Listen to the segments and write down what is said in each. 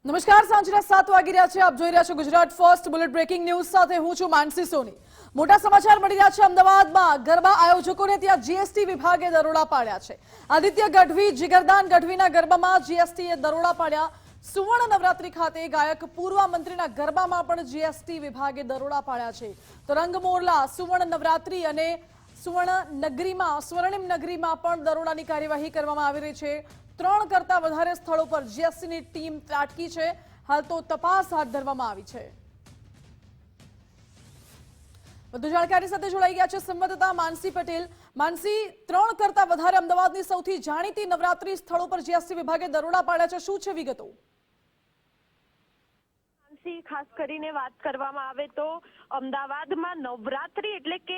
નમસ્કાર, સાંજના 7 વાગી રહ્યા છે. આપ જોઈ રહ્યા છો Gujarat first bullet breaking news સાથે હું છું માનસી સોની. મોટા સમાચાર મળી રહ્યા છે. અમદાવાદમાં ગરબા આયોજકોને ત્યાં જીએસટી વિભાગે દરોડા પાડ્યા છે. આદિત્ય ગઢવી, જીગરદાન ગઢવીના ગરબામાં જીએસટીએ દરોડા પાડ્યા. સુવર્ણ નવરાત્રી ખાતે ગાયક પૂર્વ મંત્રીના ગરબામાં પણ જીએસટી વિભાગે દરોડા પાડ્યા છે. તો રંગ મોરલા, સુવર્ણ નવરાત્રી અને સ્વર્ણિમ નગરીમાં પણ દરોડાની કાર્યવાહી કરવામાં આવી રહી છે. 3 કરતા વધારે સ્થળો પર જીએસટીની ટીમ ત્રાટકી છે. હાલ તો તપાસ હાથ ધરવામાં આવી છે. વધુ જાણકારી સાથે જોડાઈ ગયા છે સંવાદદાતા માનસી પટેલ. માનસી, 3 કરતા વધારે અમદાવાદની સૌથી જાણીતી નવરાત્રી સ્થળો પર જીએસટી વિભાગે દરોડા પાડ્યા છે. શું છે વિગતો? ખાસ કરીને વાત કરવામાં આવે તો અમદાવાદમાં નવરાત્રી એટલે કે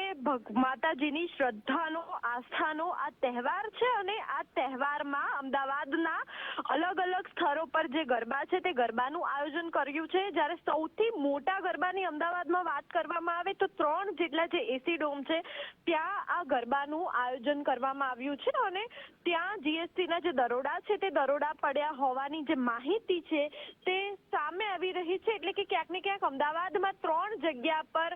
માતાજીની શ્રદ્ધાનો, આસ્થાનો આ તહેવાર છે અને આ તહેવારમાં અમદાવાદના અલગ અલગ સ્થળો પર જે ગરબા છે તે ગરબાનું આયોજન કર્યું છે. જ્યારે સૌથી મોટા ગરબાની અમદાવાદમાં વાત કરવામાં આવે તો 3 જેટલા જે એસી ડોમ છે ત્યાં આ ગરબાનું આયોજન કરવામાં આવ્યું છે અને ત્યાં જીએસટીના જે દરોડા છે તે દરોડા પડ્યા હોવાની જે માહિતી છે તે સામે આવી રહી છે. એટલે કે ક્યાંક ને ક્યાંક અમદાવાદમાં 3 જગ્યા પર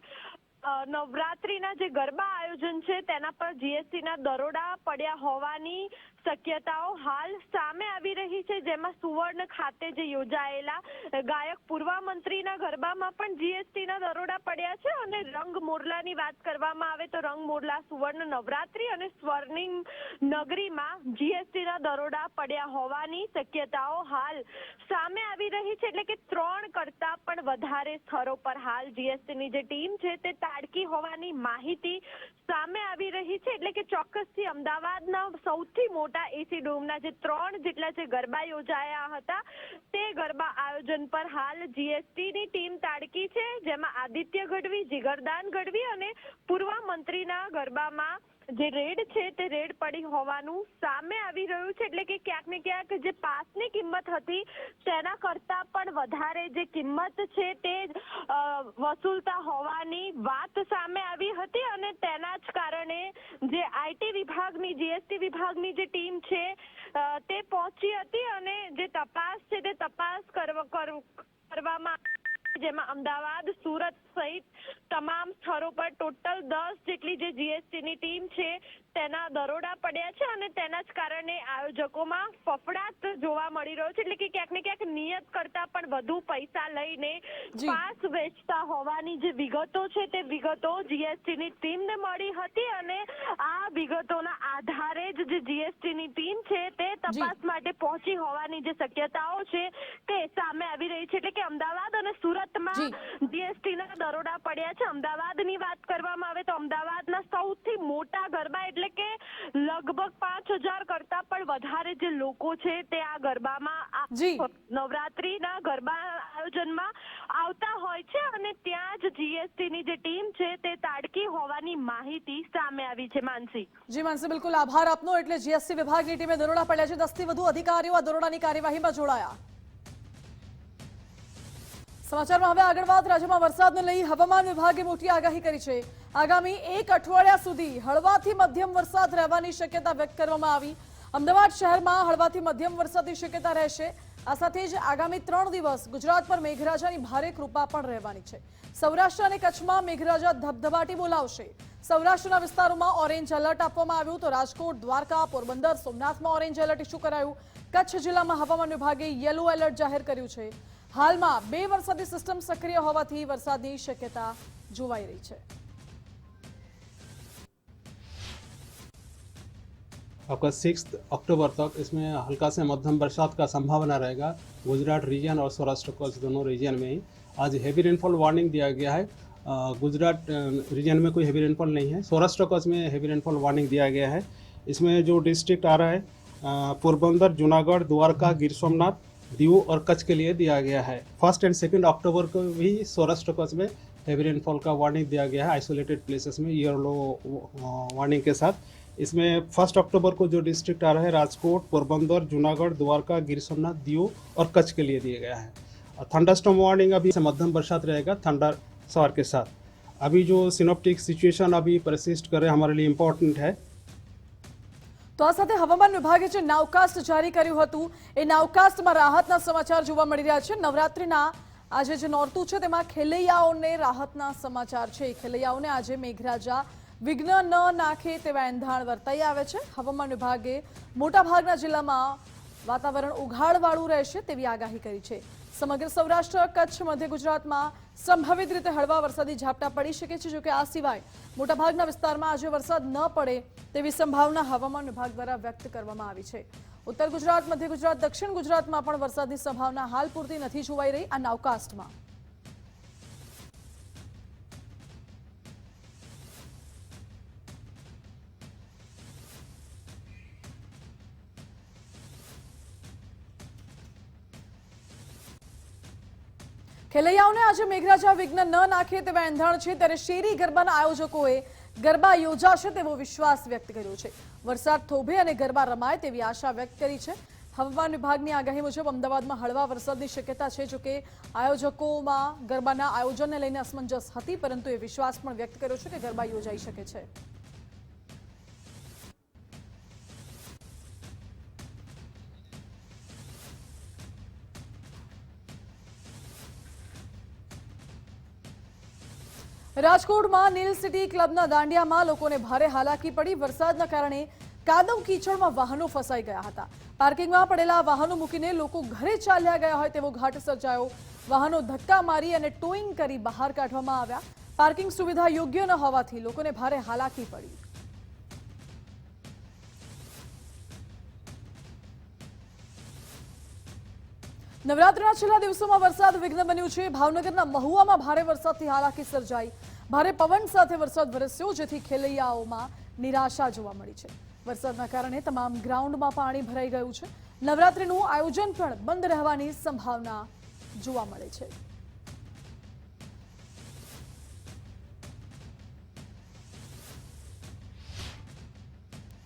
નવરાત્રીના જે ગરબા આયોજન છે તેના પર જીએસટીના દરોડા પડ્યા હોવાની શક્યતાઓ હાલ સામે આવી રહી છે. જેમાં સુવર્ણ ખાતે જે યોજાયેલા ગાયક પૂર્વ મંત્રીના ગરબામાં પણ જીએસટીના દરોડા પડ્યા છે અને રંગ મોરલાની વાત કરવામાં આવે તો રંગ મોરલા, સુવર્ણ નવરાત્રી અને સ્વર્ણિમ નગરીમાં જીએસટીના દરોડા પડ્યા હોવાની શક્યતાઓ હાલ સામે આવી રહી છે. એટલે કે 3 કરતા પણ વધારે સ્થળો પર હાલ જીએસટીની જે ટીમ છે તે તાડકી હોવાની માહિતી સામે આવી રહી છે. એટલે કે ચોક્કસથી અમદાવાદના સૌથી મોટા એસી ડોમના જે 3 જેટલા જે ગરબા યોજાયા હતા તે ગરબા આયોજન પર હાલ જીએસટીની ટીમ તાડકી છે. જેમાં આદિત્ય ગઢવી, જીગરદાન ગઢવી અને પૂર્વ મંત્રીના ગરબામાં જે રેડ છે તે રેડ પડી હોવાનું સામે આવી રહ્યું છે. એટલે કે ક્યાંક ને ક્યાંક જે પાસની કિંમત હતી તેના કરતા પણ વધારે જે કિંમત છે તે વસૂલતા હોવાની વાત સામે આવી હતી અને તેના જ કારણે જે આઈટી વિભાગની, જીએસટી વિભાગની જે ટીમ છે તે પહોંચી હતી અને જે તપાસ છે તે તપાસ કરવામાં, જેમાં અમદાવાદ, સુરત સહિત તમામ સ્થળો પર ટોટલ 10 જેટલી જે જીએસટીની ટીમ છે તેના દરોડા પડ્યા છે અને તેના જ કારણે આયોજકોમાં ફફડાટ જોવા મળી રહ્યો છે. એટલે કે ક્યાંક ને ક્યાંક નિયત કરતા પણ વધુ પૈસા લઈને પાસ વેચતા હોવાની જે વિગતો છે તે વિગતો જીએસટીની ટીમને મળી હતી અને આ વિગતોના આધારે જ જે જીએસટીની ટીમ છે તે તપાસ માટે પહોંચી હોવાની જે શક્યતાઓ છે તે સામે આવી રહી છે. એટલે કે અમદાવાદ અને સુરતમાં જીએસટીના દરોડા પડ્યા છે. અમદાવાદની વાત કરવામાં આવે તો અમદાવાદના સૌથી મોટા ગરબા એટલે કે લગભગ 5000 કરતા પણ વધારે જે લોકો છે તે આ ગરબામાં નવરાત્રીના ગરબા આયોજનમાં આવતા હોય છે અને ત્યાં જ જીએસટીની જે ટીમ છે તે તાડકી હોવાની માહિતી સામે આવી છે. માનસી જી માનસી, બિલકુલ આભાર આપનો. એટલે જીએસટી વિભાગની ટીમે દરોડા પડ્યા છે. 10 થી વધુ અધિકારીઓ આ દરોડાની કાર્યવાહીમાં જોડાયા. સમાચારમાં હવે આગળ વાત. રાજ્યમાં વરસાદને લઈ હવામાન વિભાગે મોટી આગાહી કરી છે. આગામી 1 અઠવાડિયા સુધી હળવાથી મધ્યમ વરસાદ રહેવાની શક્યતા વ્યક્ત કરવામાં આવી. અમદાવાદ શહેરમાં હળવાથી મધ્યમ વરસાદની શક્યતા રહેશે. આ સાથે જ આગામી 3 દિવસ ગુજરાત પર મેઘરાજાની ભારે કૃપા પણ રહેવાની છે. સૌરાષ્ટ્ર અને કચ્છમાં મેઘરાજા ધબધબાટી બોલાવશે. સૌરાષ્ટ્રના વિસ્તારોમાં ઓરેન્જ એલર્ટ આપવામાં આવ્યું તો રાજકોટ, દ્વારકા, પોરબંદર, સોમનાથમાં ઓરેન્જ એલર્ટ ઇસ્યુ કરાયું. કચ્છ જિલ્લામાં હવામાન વિભાગે યલો એલર્ટ જાહેર કર્યું છે. હાલમાં 2 વરસાદી સિસ્ટમ સક્રિય હોવાથી વરસાદની શક્યતા જોવાઈ રહી છે. आपका 6 अक्टूबर तक इसमें हल्का से मध्यम बरसात का संभावना रहेगा. गुजरात रीजन और सौराष्ट्र कच्छ दोनों रीजन में ही आज हेवी रेनफॉल वार्निंग दिया गया है. गुजरात रीजन में कोई हेवी रेनफॉल नहीं है. सौराष्ट्र कच्छ में हेवी रेनफॉल वार्निंग दिया गया है. इसमें जो डिस्ट्रिक्ट आ रहा है पोरबंदर, जूनागढ़, द्वारका, गिर सोमनाथ, दीव और कच्छ के लिए दिया गया है. 1 और 2 अक्टूबर को भी सौराष्ट्र कच्छ में हेवी रेनफॉल का वार्निंग दिया गया है आइसोलेटेड प्लेसेस में येलो वार्निंग के साथ. इसमें 1 अक्टूबर को जो डिस्ट्रिक्ट आ रहा है राजकोट, पोरबंदर, जूनागढ़, द्वारका, गिर सोमनाथ, दीव और कच्छ के लिए दिया गया है. थंडरस्टॉर्म वार्निंग अभी मध्यम बरसात रहेगा थंडर सवार के साथ. अभी जो सिनोप्टिक सिचुएशन अभी परसिस्ट कर रहे हमारे लिए इम्पोर्टेंट है. તો આ સાથે હવામાન વિભાગે જે નાવકાસ્ટ જારી કર્યું હતું એ નાવકાસ્ટમાં રાહતના સમાચાર જોવા મળી રહ્યા છે। નવરાત્રિના આજે જે નોરતું છે તેમાં ખેલૈયાઓને રાહતના સમાચાર છે। ખેલૈયાઓને આજે મેઘરાજા વિઘ્ન ન નાખે તેવા એંધાણ વર્તાઈ આવે છે। હવામાન વિભાગે મોટાભાગના જિલ્લામાં વાતાવરણ ઉઘાડવાળું રહેશે તેવી આગાહી કરી છે। સમગ્ર સૌરાષ્ટ્ર, કચ્છ, મધ્ય ગુજરાતમાં સંભવિત રીતે હળવા વરસાદી ઝાપટા પડી શકે છે। જોકે આ સિવાય મોટાભાગના વિસ્તારમાં આજે વરસાદ ન પડે તેવી સંભાવના હવામાન વિભાગ દ્વારા વ્યક્ત કરવામાં આવી છે। ઉત્તર ગુજરાત, મધ્ય ગુજરાત, દક્ષિણ ગુજરાતમાં પણ વરસાદની સંભાવના હાલ પૂરતી નથી જોવાઈ રહી આ નાવકાસ્ટમાં। ખેલૈયાઓને આજે મેઘરાજા વિઘ્ન ન નાખે તેવા એંધાણ છે, ત્યારે શેરી ગરબાના આયોજકોએ ગરબા યોજાશે તેવો વિશ્વાસ વ્યક્ત કર્યો છે। વરસાદ થોભે અને ગરબા રમાય તેવી આશા વ્યક્ત કરી છે। હવામાન વિભાગની આગાહી મુજબ અમદાવાદમાં હળવા વરસાદની શક્યતા છે। જોકે આયોજકોમાં ગરબાના આયોજનને લઈને અસમંજસ હતી, પરંતુ એ વિશ્વાસ પણ વ્યક્ત કર્યો છે કે ગરબા યોજાઈ શકે છે। રાજકોટમાં નીલ સિટી ક્લબના દાંડિયામાં લોકોને ભારે હાલાકી પડી। વરસાદના કારણે કાદવ કીચડમાં વાહનો ફસાઈ ગયા હતા। પાર્કિંગમાં પડેલા વાહનો મૂકીને લોકો ઘરે ચાલ્યા ગયા હોય તેવો ઘાટ સર્જાયો। વાહનો ધક્કા મારી અને ટોઈંગ કરી બહાર કાઢવામાં આવ્યા। પાર્કિંગ સુવિધા યોગ્ય ન હોવાથી લોકોને ભારે હાલાકી પડી। નવરાત્રિના છેલ્લા દિવસોમાં વરસાદ વિઘ્ન બન્યું છે। ભાવનગરના મહુવામાં ભારે વરસાદથી હાલાકી સર્જાઈ। ભારે પવન સાથે વરસાદ વરસ્યો, જેથી ખેલૈયાઓમાં નિરાશા જોવા મળી છે। વરસાદના કારણે તમામ ગ્રાઉન્ડમાં પાણી ભરાઈ ગયું છે। નવરાત્રિનું આયોજન પણ બંધ રહેવાની સંભાવના જોવા મળે છે।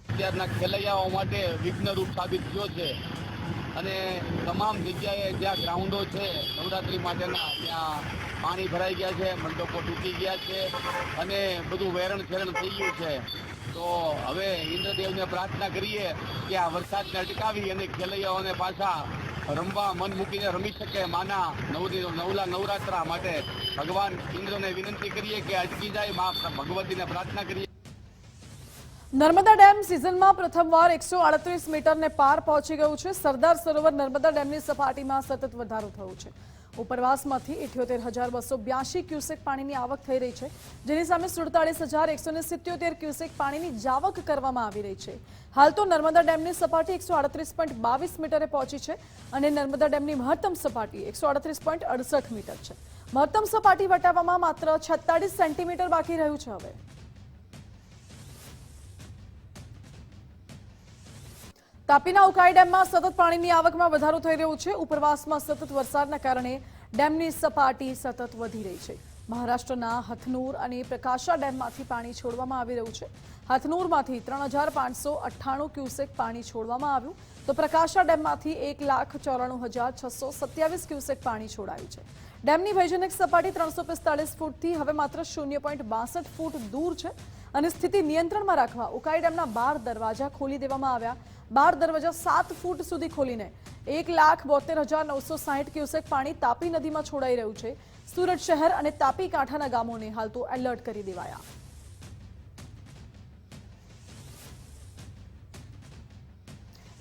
અત્યારના ખેલૈયાઓ માટે વિઘ્નરૂપ સાબિત થયો છે અને તમામ જગ્યાએ જ્યાં ગ્રાઉન્ડો છે નવરાત્રિ માટેના ત્યાં પાણી ભરાઈ ગયા છે, મંડપો તૂટી ગયા છે અને બધું વેરણ છેરણ થઈ ગયું છે। તો હવે ઇન્દ્રદેવને પ્રાર્થના કરીએ કે આ વરસાદને અટકાવી અને ખેલૈયાઓને પાછા રમવા મન મૂકીને રમી શકે। માના નવરાત્રા માટે ભગવાન ઇન્દ્રને વિનંતી કરીએ કે અટકી જાય, મા ભગવતીને પ્રાર્થના કરીએ। નર્મદા ડેમ સિઝનમાં પ્રથમવાર 138 મીટરને પાર પહોંચી ગયું છે। સરદાર સરોવર નર્મદા ડેમની સપાટીમાં સતત વધારો થયો છે। ઉપરવાસમાંથી 78,282 ક્યુસેક પાણીની આવક થઈ રહી છે, જેની સામે 47,177 ક્યુસેક પાણીની જાવક કરવામાં આવી રહી છે। હાલ તો નર્મદા ડેમની સપાટી 138.22 મીટરે પહોંચી છે અને નર્મદા ડેમની મહત્તમ સપાટી 138.68 મીટર છે। મહત્તમ સપાટી વટાવવામાં માત્ર 46 સેન્ટીમીટર બાકી રહ્યું છે। હવે તાપીના ઉકાઈ ડેમમાં સતત પાણીની આવકમાં વધારો થઈ રહ્યો છે। ઉપરવાસમાં સતત વરસાદના કારણે ડેમની સપાટી સતત વધી રહી છે। મહારાષ્ટ્રના હથનૂર અને પ્રકાશા ડેમમાંથી પાણી છોડવામાં આવી રહ્યું છે। હથનૂરમાંથી 3,598 ક્યુસેક પાણી છોડવામાં આવ્યું, તો પ્રકાશા ડેમમાંથી 1,94,627 ક્યુસેક પાણી છોડાયું છે। ડેમની ભયજનક સપાટી 345 ફૂટથી હવે માત્ર 0.62 ફૂટ દૂર છે અને સ્થિતિ નિયંત્રણમાં રાખવા ઉકાઈ ડેમના 12 દરવાજા ખોલી દેવામાં આવ્યા। 12 દરવાજા 7 ફૂટ સુધી ખોલીને 1,72,960 ક્યુસેક પાણી તાપી નદીમાં છોડાઈ રહ્યું છે। સુરત શહેર અને તાપી કાંઠાના ગામોને હાલ તો એલર્ટ કરી દેવાયા।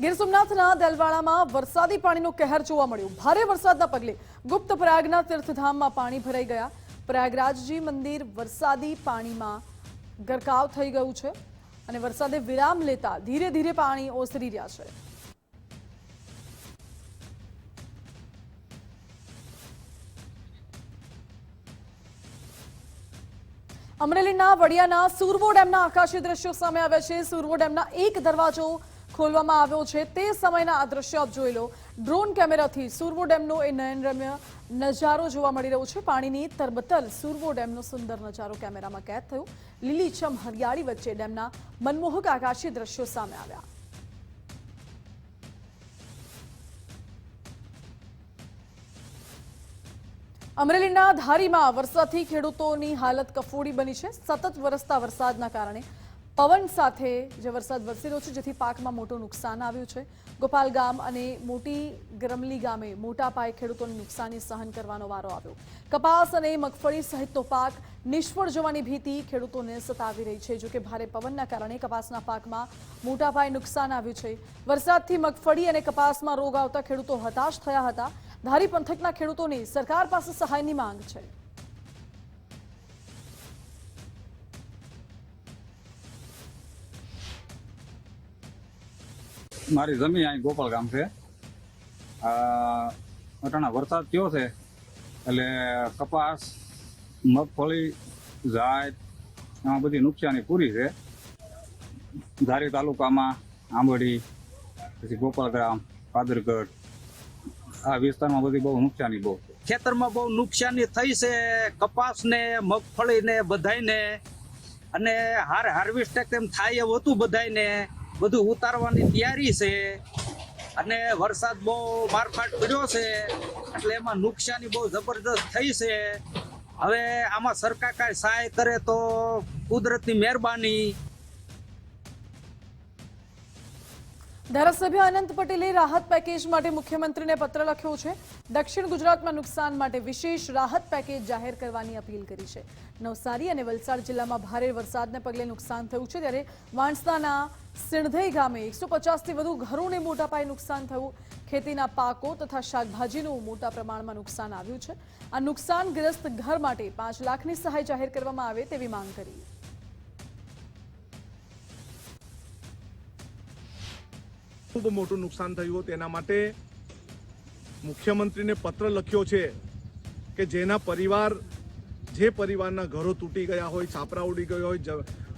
ગીર સોમનાથના દેલવાડામાં વરસાદી પાણીનો કહેર જોવા મળ્યો। ભારે વરસાદના પગલે ગુપ્ત પ્રયાગના તીર્થધામમાં પાણી ભરાઈ ગયા। પ્રયાગરાજજી મંદિર વરસાદી પાણીમાં ગરકાવ થઈ ગયું છે અને વરસાદે વિરામ લેતા ધીરે ધીરે પાણી ઓસરી રહ્યા છે। અમરેલીના વડિયાના સુરવો ડેમના આકાશી દ્રશ્યો સામે આવ્યા છે। સુરવો ડેમના એક દરવાજો ખોલવામાં આવ્યો છે તે સમયના આ દ્રશ્યો આપ જોઈ લો। ડ્રોન કેમેરાથી સુરવો ડેમનો એ નયનરમ્ય નજારો જોવા મળી રહ્યો છે। પાણીની તરબતર સુરવો ડેમનો સુંદર નજારો કેમેરામાં કેદ થયો। લીલીછમ હરિયાળી વચ્ચે ડેમના મનમોહક આકાશી દ્રશ્યો સામે આવ્યા। અમરેલીના ધારીમાં વરસાદથી ખેડૂતોની હાલત કફોડી બની છે। સતત વરસતા વરસાદના કારણે પવન સાથે જે વરસાદ વરસી રહ્યો છે જેથી પાકમાં મોટું નુકસાન આવ્યું છે। ગોપાલ ગામ અને મોટી ગરમલી ગામે મોટા પાયે ખેડૂતોને નુકસાની સહન કરવાનો વારો આવ્યો। કપાસ અને મગફળી સહિતનો પાક નિષ્ફળ જવાની ભીતિ ખેડૂતોને સતાવી રહી છે। જોકે ભારે પવનના કારણે કપાસના પાકમાં મોટા પાયે નુકસાન આવ્યું છે। વરસાદથી મગફળી અને કપાસમાં રોગ આવતા ખેડૂતો હતાશ થયા હતા। ધારી પંથકના ખેડૂતોની સરકાર પાસે સહાયની માંગ છે। મારી જમીન અહીં ગોપાલ ગામ છે। અટાણા વરસાદ થયો છે એટલે કપાસ મગફળી જાત આમાં બધી નુકસાની પૂરી છે। ધારી તાલુકામાં આંબડી પછી ગોપાલ ગામ પાદરગઢ આ વિસ્તારમાં બધી બહુ નુકસાની બહુ છે। ખેતરમાં બહુ નુકસાની થઈ છે કપાસને મગફળીને બધાયને અને હાર્વેસ્ટ એમ થાય એવું હતું બધાયને બધું ઉતારવાની તૈયારી છે અને વરસાદ બહુ મારફાટ પડ્યો છે એટલે એમાં નુકસાની બહુ જબરદસ્ત થઈ છે। હવે આમાં સરકાર કાંઈ સહાય કરે તો કુદરતની મહેરબાની। ધારાસભ્ય અનંત પટેલે રાહત પેકેજ માટે મુખ્યમંત્રીને પત્ર લખ્યો છે। દક્ષિણ ગુજરાતમાં નુકસાન માટે વિશેષ રાહત પેકેજ જાહેર કરવાની અપીલ કરી છે। નવસારી અને વલસાડ જિલ્લામાં ભારે વરસાદને પગલે નુકસાન થયું છે ત્યારે વાણસાના સિણધઈ ગામે 150થી વધુ ઘરોને મોટા પાયે નુકસાન થયું। ખેતીના પાકો તથા શાકભાજીનું મોટા પ્રમાણમાં નુકસાન આવ્યું છે। આ નુકસાનગ્રસ્ત ઘર માટે 5 લાખની સહાય જાહેર કરવામાં આવે તેવી માંગ કરી। ખૂબ મોટું નુકસાન થયું તેના માટે મુખ્યમંત્રીને પત્ર લખ્યો છે કે જે પરિવારના ઘરો તૂટી ગયા હોય, છાપરા ઉડી ગયો હોય,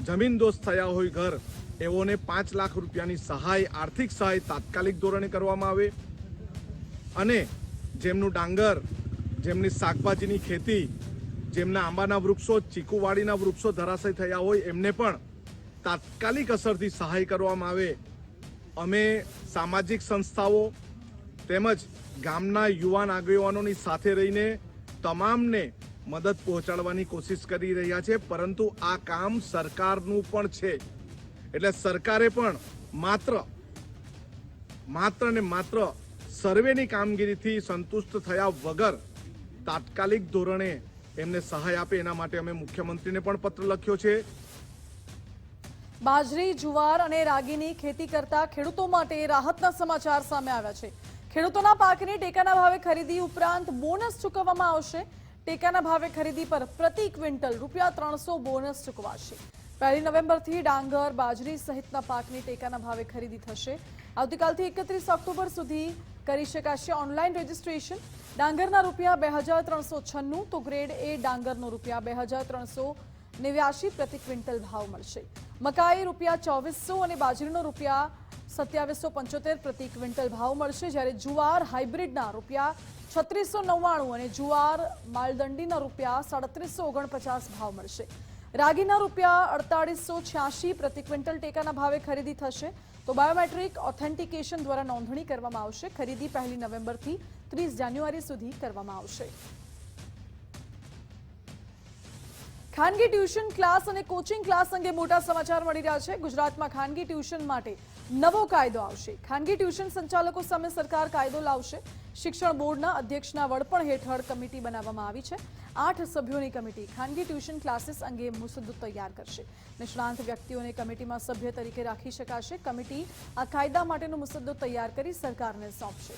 જમીનદોસ્ત થયા હોય ઘર, એઓને 5 લાખ રૂપિયાની સહાય, આર્થિક સહાય તાત્કાલિક ધોરણે કરવામાં આવે અને જેમનું ડાંગર, જેમની શાકભાજીની ખેતી, જેમના આંબાના વૃક્ષો, ચીકુવાડીના વૃક્ષો ધરાશય થયા હોય એમને પણ તાત્કાલિક અસરથી સહાય કરવામાં આવે। અમે સામાજિક સંસ્થાઓ તેમજ ગામના યુવાન આગેવાનોની સાથે રહીને તમામને મદદ પહોંચાડવાની કોશિશ કરી રહ્યા છે, પરંતુ આ કામ સરકારનું પણ છે એટલે સરકારે પણ માત્ર ને માત્ર સર્વેની કામગીરીથી સંતુષ્ટ થયા વગર તાત્કાલિક ધોરણે એમને સહાય આપે એના માટે અમે મુખ્યમંત્રીને પણ પત્ર લખ્યો છે। બાજરી, જુવાર અને રાગીની ખેતી કરતા ખેડૂતો માટે રાહતના સમાચાર સામે આવ્યા છે। ખેડૂતોના પાકની ટેકાના ભાવે ખરીદી ઉપરાંત બોનસ ચૂકવવામાં આવશે। ટેકાના ભાવે ખરીદી પર પ્રતિ ક્વિન્ટલ ₹300 બોનસ ચૂકવાશે। 1 નવેમ્બરથી ડાંગર, બાજરી સહિતના પાકની ટેકાના ભાવે ખરીદી થશે। આવતીકાલથી 31 ઓક્ટોબર સુધી કરી શકાશે ઓનલાઈન રજીસ્ટ્રેશન। ડાંગરના ₹2396 તો ગ્રેડ એ ડાંગરનો ₹2389 પ્રતિ ક્વિન્ટલ ભાવ મળશે। મકાઈ ₹2400 અને બાજરીનો ₹2775 પ્રતિ ક્વિન્ટલ ભાવ મળશે, જ્યારે જુવાર હાઇબ્રિડના ₹3699 અને જુવાર માલદંડીના ₹3749 ભાવ મળશે। રાગીના ₹4886 પ્રતિ ક્વિન્ટલ ટેકાના ભાવે ખરીદી થશે તો બાયોમેટ્રિક ઓથેન્ટિકેશન દ્વારા નોંધણી કરવામાં આવશે। ખરીદી 1 નવેમ્બરથી 30 જાન્યુઆરી સુધી કરવામાં આવશે। ખાનગી ટ્યુશન ક્લાસ અને કોચિંગ ક્લાસ અંગે મોટા સમાચાર મળી રહ્યા છે। ગુજરાતમાં ખાનગી ટ્યુશન માટે નવો કાયદો આવશે। ખાનગી ટ્યુશન સંચાલકો સામે સરકાર કાયદો લાવશે। શિક્ષણ બોર્ડના અધ્યક્ષના વડપણ હેઠળ કમિટી બનાવવામાં આવી છે। 8 સભ્યોની કમિટી ખાનગી ટ્યુશન ક્લાસીસ અંગે મુસદ્દો તૈયાર કરશે। નિષ્ણાંત વ્યક્તિઓને કમિટીમાં સભ્ય તરીકે રાખી શકાશે। કમિટી આ કાયદા માટેનો મુસદ્દો તૈયાર કરી સરકારને સોંપશે।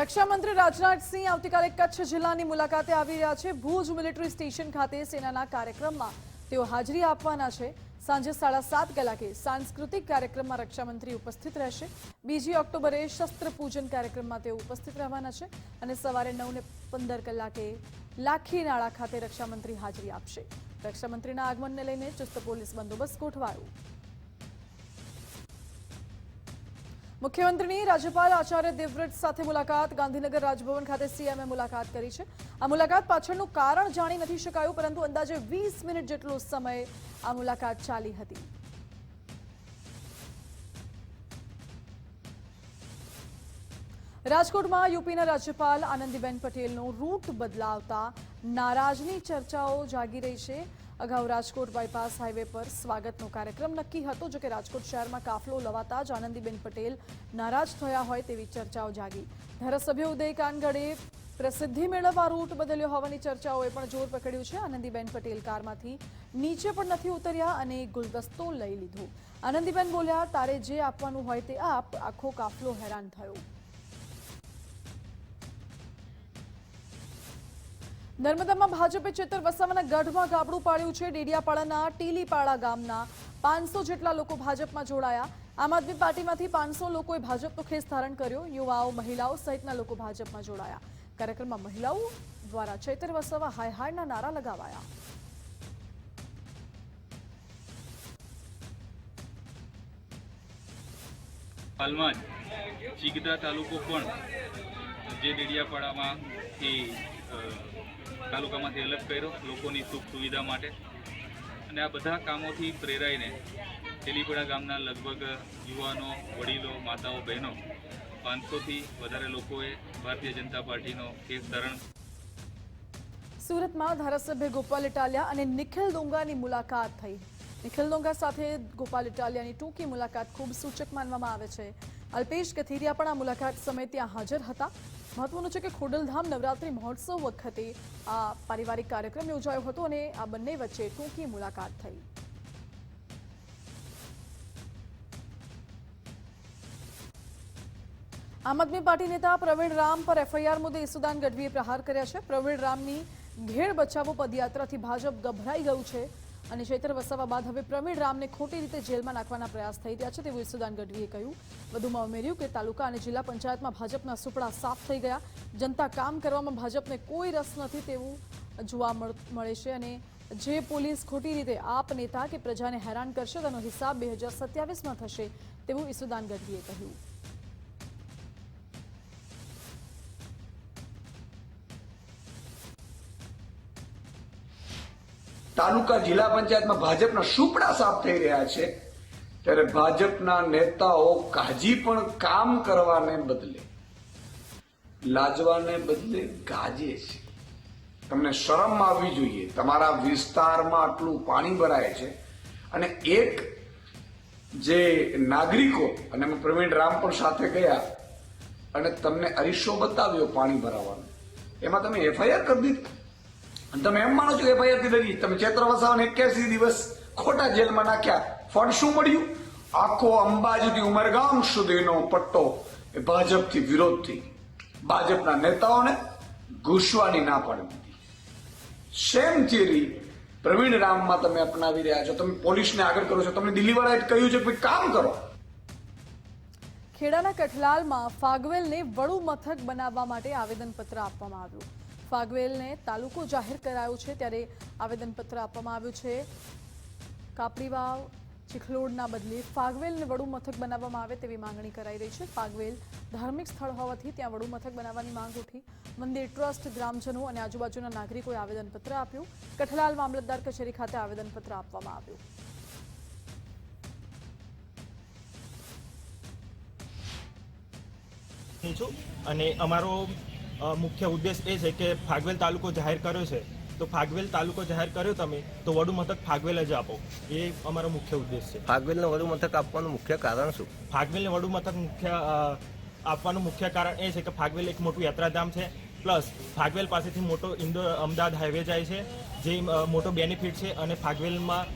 રક્ષામંત્રી રાજનાથસિંહ આવતીકાલે કચ્છ જિલ્લાની મુલાકાતે આવી રહ્યા છે। ભુજ મિલિટરી સ્ટેશન ખાતે સેનાના કાર્યક્રમમાં તેઓ હાજરી આપવાના છે। સાંજે 7:30 કલાકે સાંસ્કૃતિક કાર્યક્રમમાં રક્ષામંત્રી ઉપસ્થિત રહેશે। 2 ઓક્ટોબરે શસ્ત્ર પૂજન કાર્યક્રમમાં તેઓ ઉપસ્થિત રહેવાના છે અને સવારે 9:15 કલાકે લાખીનાળા ખાતે રક્ષામંત્રી હાજરી આપશે। રક્ષામંત્રીના આગમનને લઈને ચુસ્ત પોલીસ બંદોબસ્ત ગોઠવાયો। મુખ્યમંત્રીની રાજ્યપાલ આચાર્ય દેવવ્રત સાથે મુલાકાત। ગાંધીનગર રાજભવન ખાતે સીએમએ મુલાકાત કરી છે। આ મુલાકાત પાછળનું કારણ જાણી નથી શકાયું, પરંતુ અંદાજે 20 મિનિટ જેટલો સમય આ મુલાકાત ચાલી હતી। રાજકોટમાં યુપીના રાજ્યપાલ આનંદીબેન પટેલનો રૂટ બદલાવતા નારાજની ચર્ચાઓ જાગી રહી છે। અગાઉ રાજકોટ બાયપાસ હાઈવે પર સ્વાગતનો કાર્યક્રમ નક્કી હતો, જો કે રાજકોટ શહેરમાં કાફલો લવાતા જ આનંદીબેન પટેલ નારાજ થયા હોય તેવી ચર્ચાઓ જાગી। ધારાસભ્ય ઉદય કાનગડે પ્રસિદ્ધિ મેળવવા રૂટ બદલ્યો હોવાની ચર્ચાઓએ પણ જોર પકડ્યું છે। આનંદીબેન પટેલ કારમાંથી નીચે પણ નથી ઉતર્યા અને ગુલદસ્તો લઈ લીધો। આનંદીબેન બોલ્યા, તારે જે આપવાનું હોય તે આપ। આખો કાફલો હેરાન થયો। નર્મદામાં ભાજપે ચેતર વસાવાના ગઢમાં ગાબડું પાડ્યું છે। ડેડિયાપાડાના ટીલીપાડા ગામના 500 જેટલા લોકો ભાજપમાં જોડાયા। આમ આદમી પાર્ટીમાંથી 500 લોકોએ ભાજપનો ખેસ ધારણ કર્યો। યુવાઓ, મહિલાઓ સહિતના લોકો ભાજપમાં જોડાયા। કાર્યક્રમમાં મહિલાઓ દ્વારા ચેતર વસાવા હાય હાયના નારા લગાવાયા। હાલમાં જ ચીગદા તાલુકો પણ જે ડેડિયાપાડામાંથી તાલુકામાંથી અલગ કર્યો લોકોની સુખ સુવિધા માટે, અને આ બધા કામોથી પ્રેરાઈને ટેલીપાડા ગામના લગભગ યુવાનો, વડીલો, માતાઓ, બહેનો 500થી વધારે લોકોએ ભારતીય જનતા પાર્ટીનો કેસ ધારણ। સુરતમાં ધારાસભ્ય ગોપાલ ઇટાલિયા અને નિખિલ ડોંગાની મુલાકાત થઈ। નિખિલ ડોંગા સાથે ગોપાલ ઇટાલિયાની ટૂંકી મુલાકાત ખૂબ સૂચક માનવામાં આવે છે। અલ્પેશ કથિરિયા પણ આ મુલાકાત સમયે ત્યાં હાજર હતા। મહત્વનું છે કે ખોડલધામ નવરાત્રી મહોત્સવ વખતે આ પારિવારિક કાર્યક્રમ યોજાયો હતો અને આ બંને વચ્ચે ટૂંકી મુલાકાત થઈ। આમ આદમી પાર્ટી નેતા પ્રવીણ રામ પર એફઆઈઆર મુદ્દે ઈસુદાન ગઢવીએ પ્રહાર કર્યા છે। પ્રવીણ રામની ઘેડ બચાવો પદયાત્રાથી ભાજપ ગભરાઈ ગયું છે અને ચેતર વસાવા બાદ હવે પ્રવીણ રામને ખોટી રીતે જેલમાં નાખવાના પ્રયાસ થઈ રહ્યા છે તેવું ઈસુદાન ગઢવીએ કહ્યું। વધુમાં ઉમેર્યું કે તાલુકા અને જિલ્લા પંચાયતમાં ભાજપના સુપડા સાફ થઈ ગયા। જનતા કામ કરવામાં ભાજપને કોઈ રસ નથી તેવું જોવા મળે છે અને જે પોલીસ ખોટી રીતે આપ નેતા કે પ્રજાને હેરાન કરશે તેનો હિસાબ 2027માં થશે તેવું ઈસુદાન ગઢવીએ કહ્યું। તાલુકા જિલ્લા પંચાયતમાં ભાજપના સુપડા સાફ થઈ રહ્યા છે, ત્યારે ભાજપના નેતાઓ કાજી પણ કામ કરવાને બદલે લાજવાને બદલે ગાજે છે। તમને શરમ આવવી જોઈએ। તમારા વિસ્તારમાં આટલું પાણી ભરાય છે અને એક જે નાગરિકો, અને પ્રવીણ રામ પણ સાથે ગયા અને તમને અરીસો બતાવ્યો પાણી ભરાવાનો, એમાં તમે એફઆઈઆર કરી દીધી। અને તમે એમ માનો છો કે એફઆઈઆર થી ડરી તમે ચેતર વસાવાને 81 દિવસ ખોટા જેલમાં નાખ્યા। ફળ શું મળ્યું? આખો અંબાજીથી ઉમરગામ સુધીનો પટ્ટો એ ભાજપથી વિરોધથી ભાજપના નેતાઓને ઘૂસવાની ના પાડી દીધી। સેમ થિયરી પ્રવીણ રામમાં તમે અપનાવી રહ્યા છો। તમે પોલીસને આગળ કરો છો। તમને દિલ્હીવાળાએ કહ્યું છે કે કામ કરો। ખેડાના કઠલાલમાં ફાગવેલને વડુ મથક બનાવવા માટે આવેદનપત્ર આપવામાં આવ્યું। ફાગવેલને તાલુકો જાહેર કરાયો છે ત્યારે આવેદનપત્ર આપવામાં આવ્યું છે। કાપડીવાવ, ચીખલોડના બદલે ફાગવેલને વડુ મથક બનાવવામાં આવે તેવી માંગણી કરાઈ રહી છે। ફાગવેલ ધાર્મિક સ્થળ હોવાથી ત્યાં વડુ મથક બનાવવાની માંગ ઉઠી। મંદિર ટ્રસ્ટ, ગ્રામજનો અને આજુબાજુના નાગરિકોએ આવેદનપત્ર આપ્યું। કઠલાલ મામલતદાર કચેરી ખાતે આવેદનપત્ર આપવામાં આવ્યું। અને અમારો મુખ્ય ઉદ્દેશ એ છે કે ફાગવેલ તાલુકો જાહેર કર્યો છે તો ફાગવેલ તાલુકો જાહેર કર્યો તમે તો વડુ મથક ફાગવેલ જ આપો, એ અમારો મુખ્ય ઉદ્દેશ છે। ફાગવેલને વડુ મથક આપવાનું મુખ્ય કારણ શું? ફાગવેલને વડુ મથક આપવાનું મુખ્ય કારણ એ છે કે ફાગવેલ એક મોટું યાત્રાધામ છે, પ્લસ ફાગવેલ પાસેથી મોટો ઇન્દોર અમદાવાદ હાઈવે જાય છે, જે મોટો બેનિફિટ છે અને ફાગવેલમાં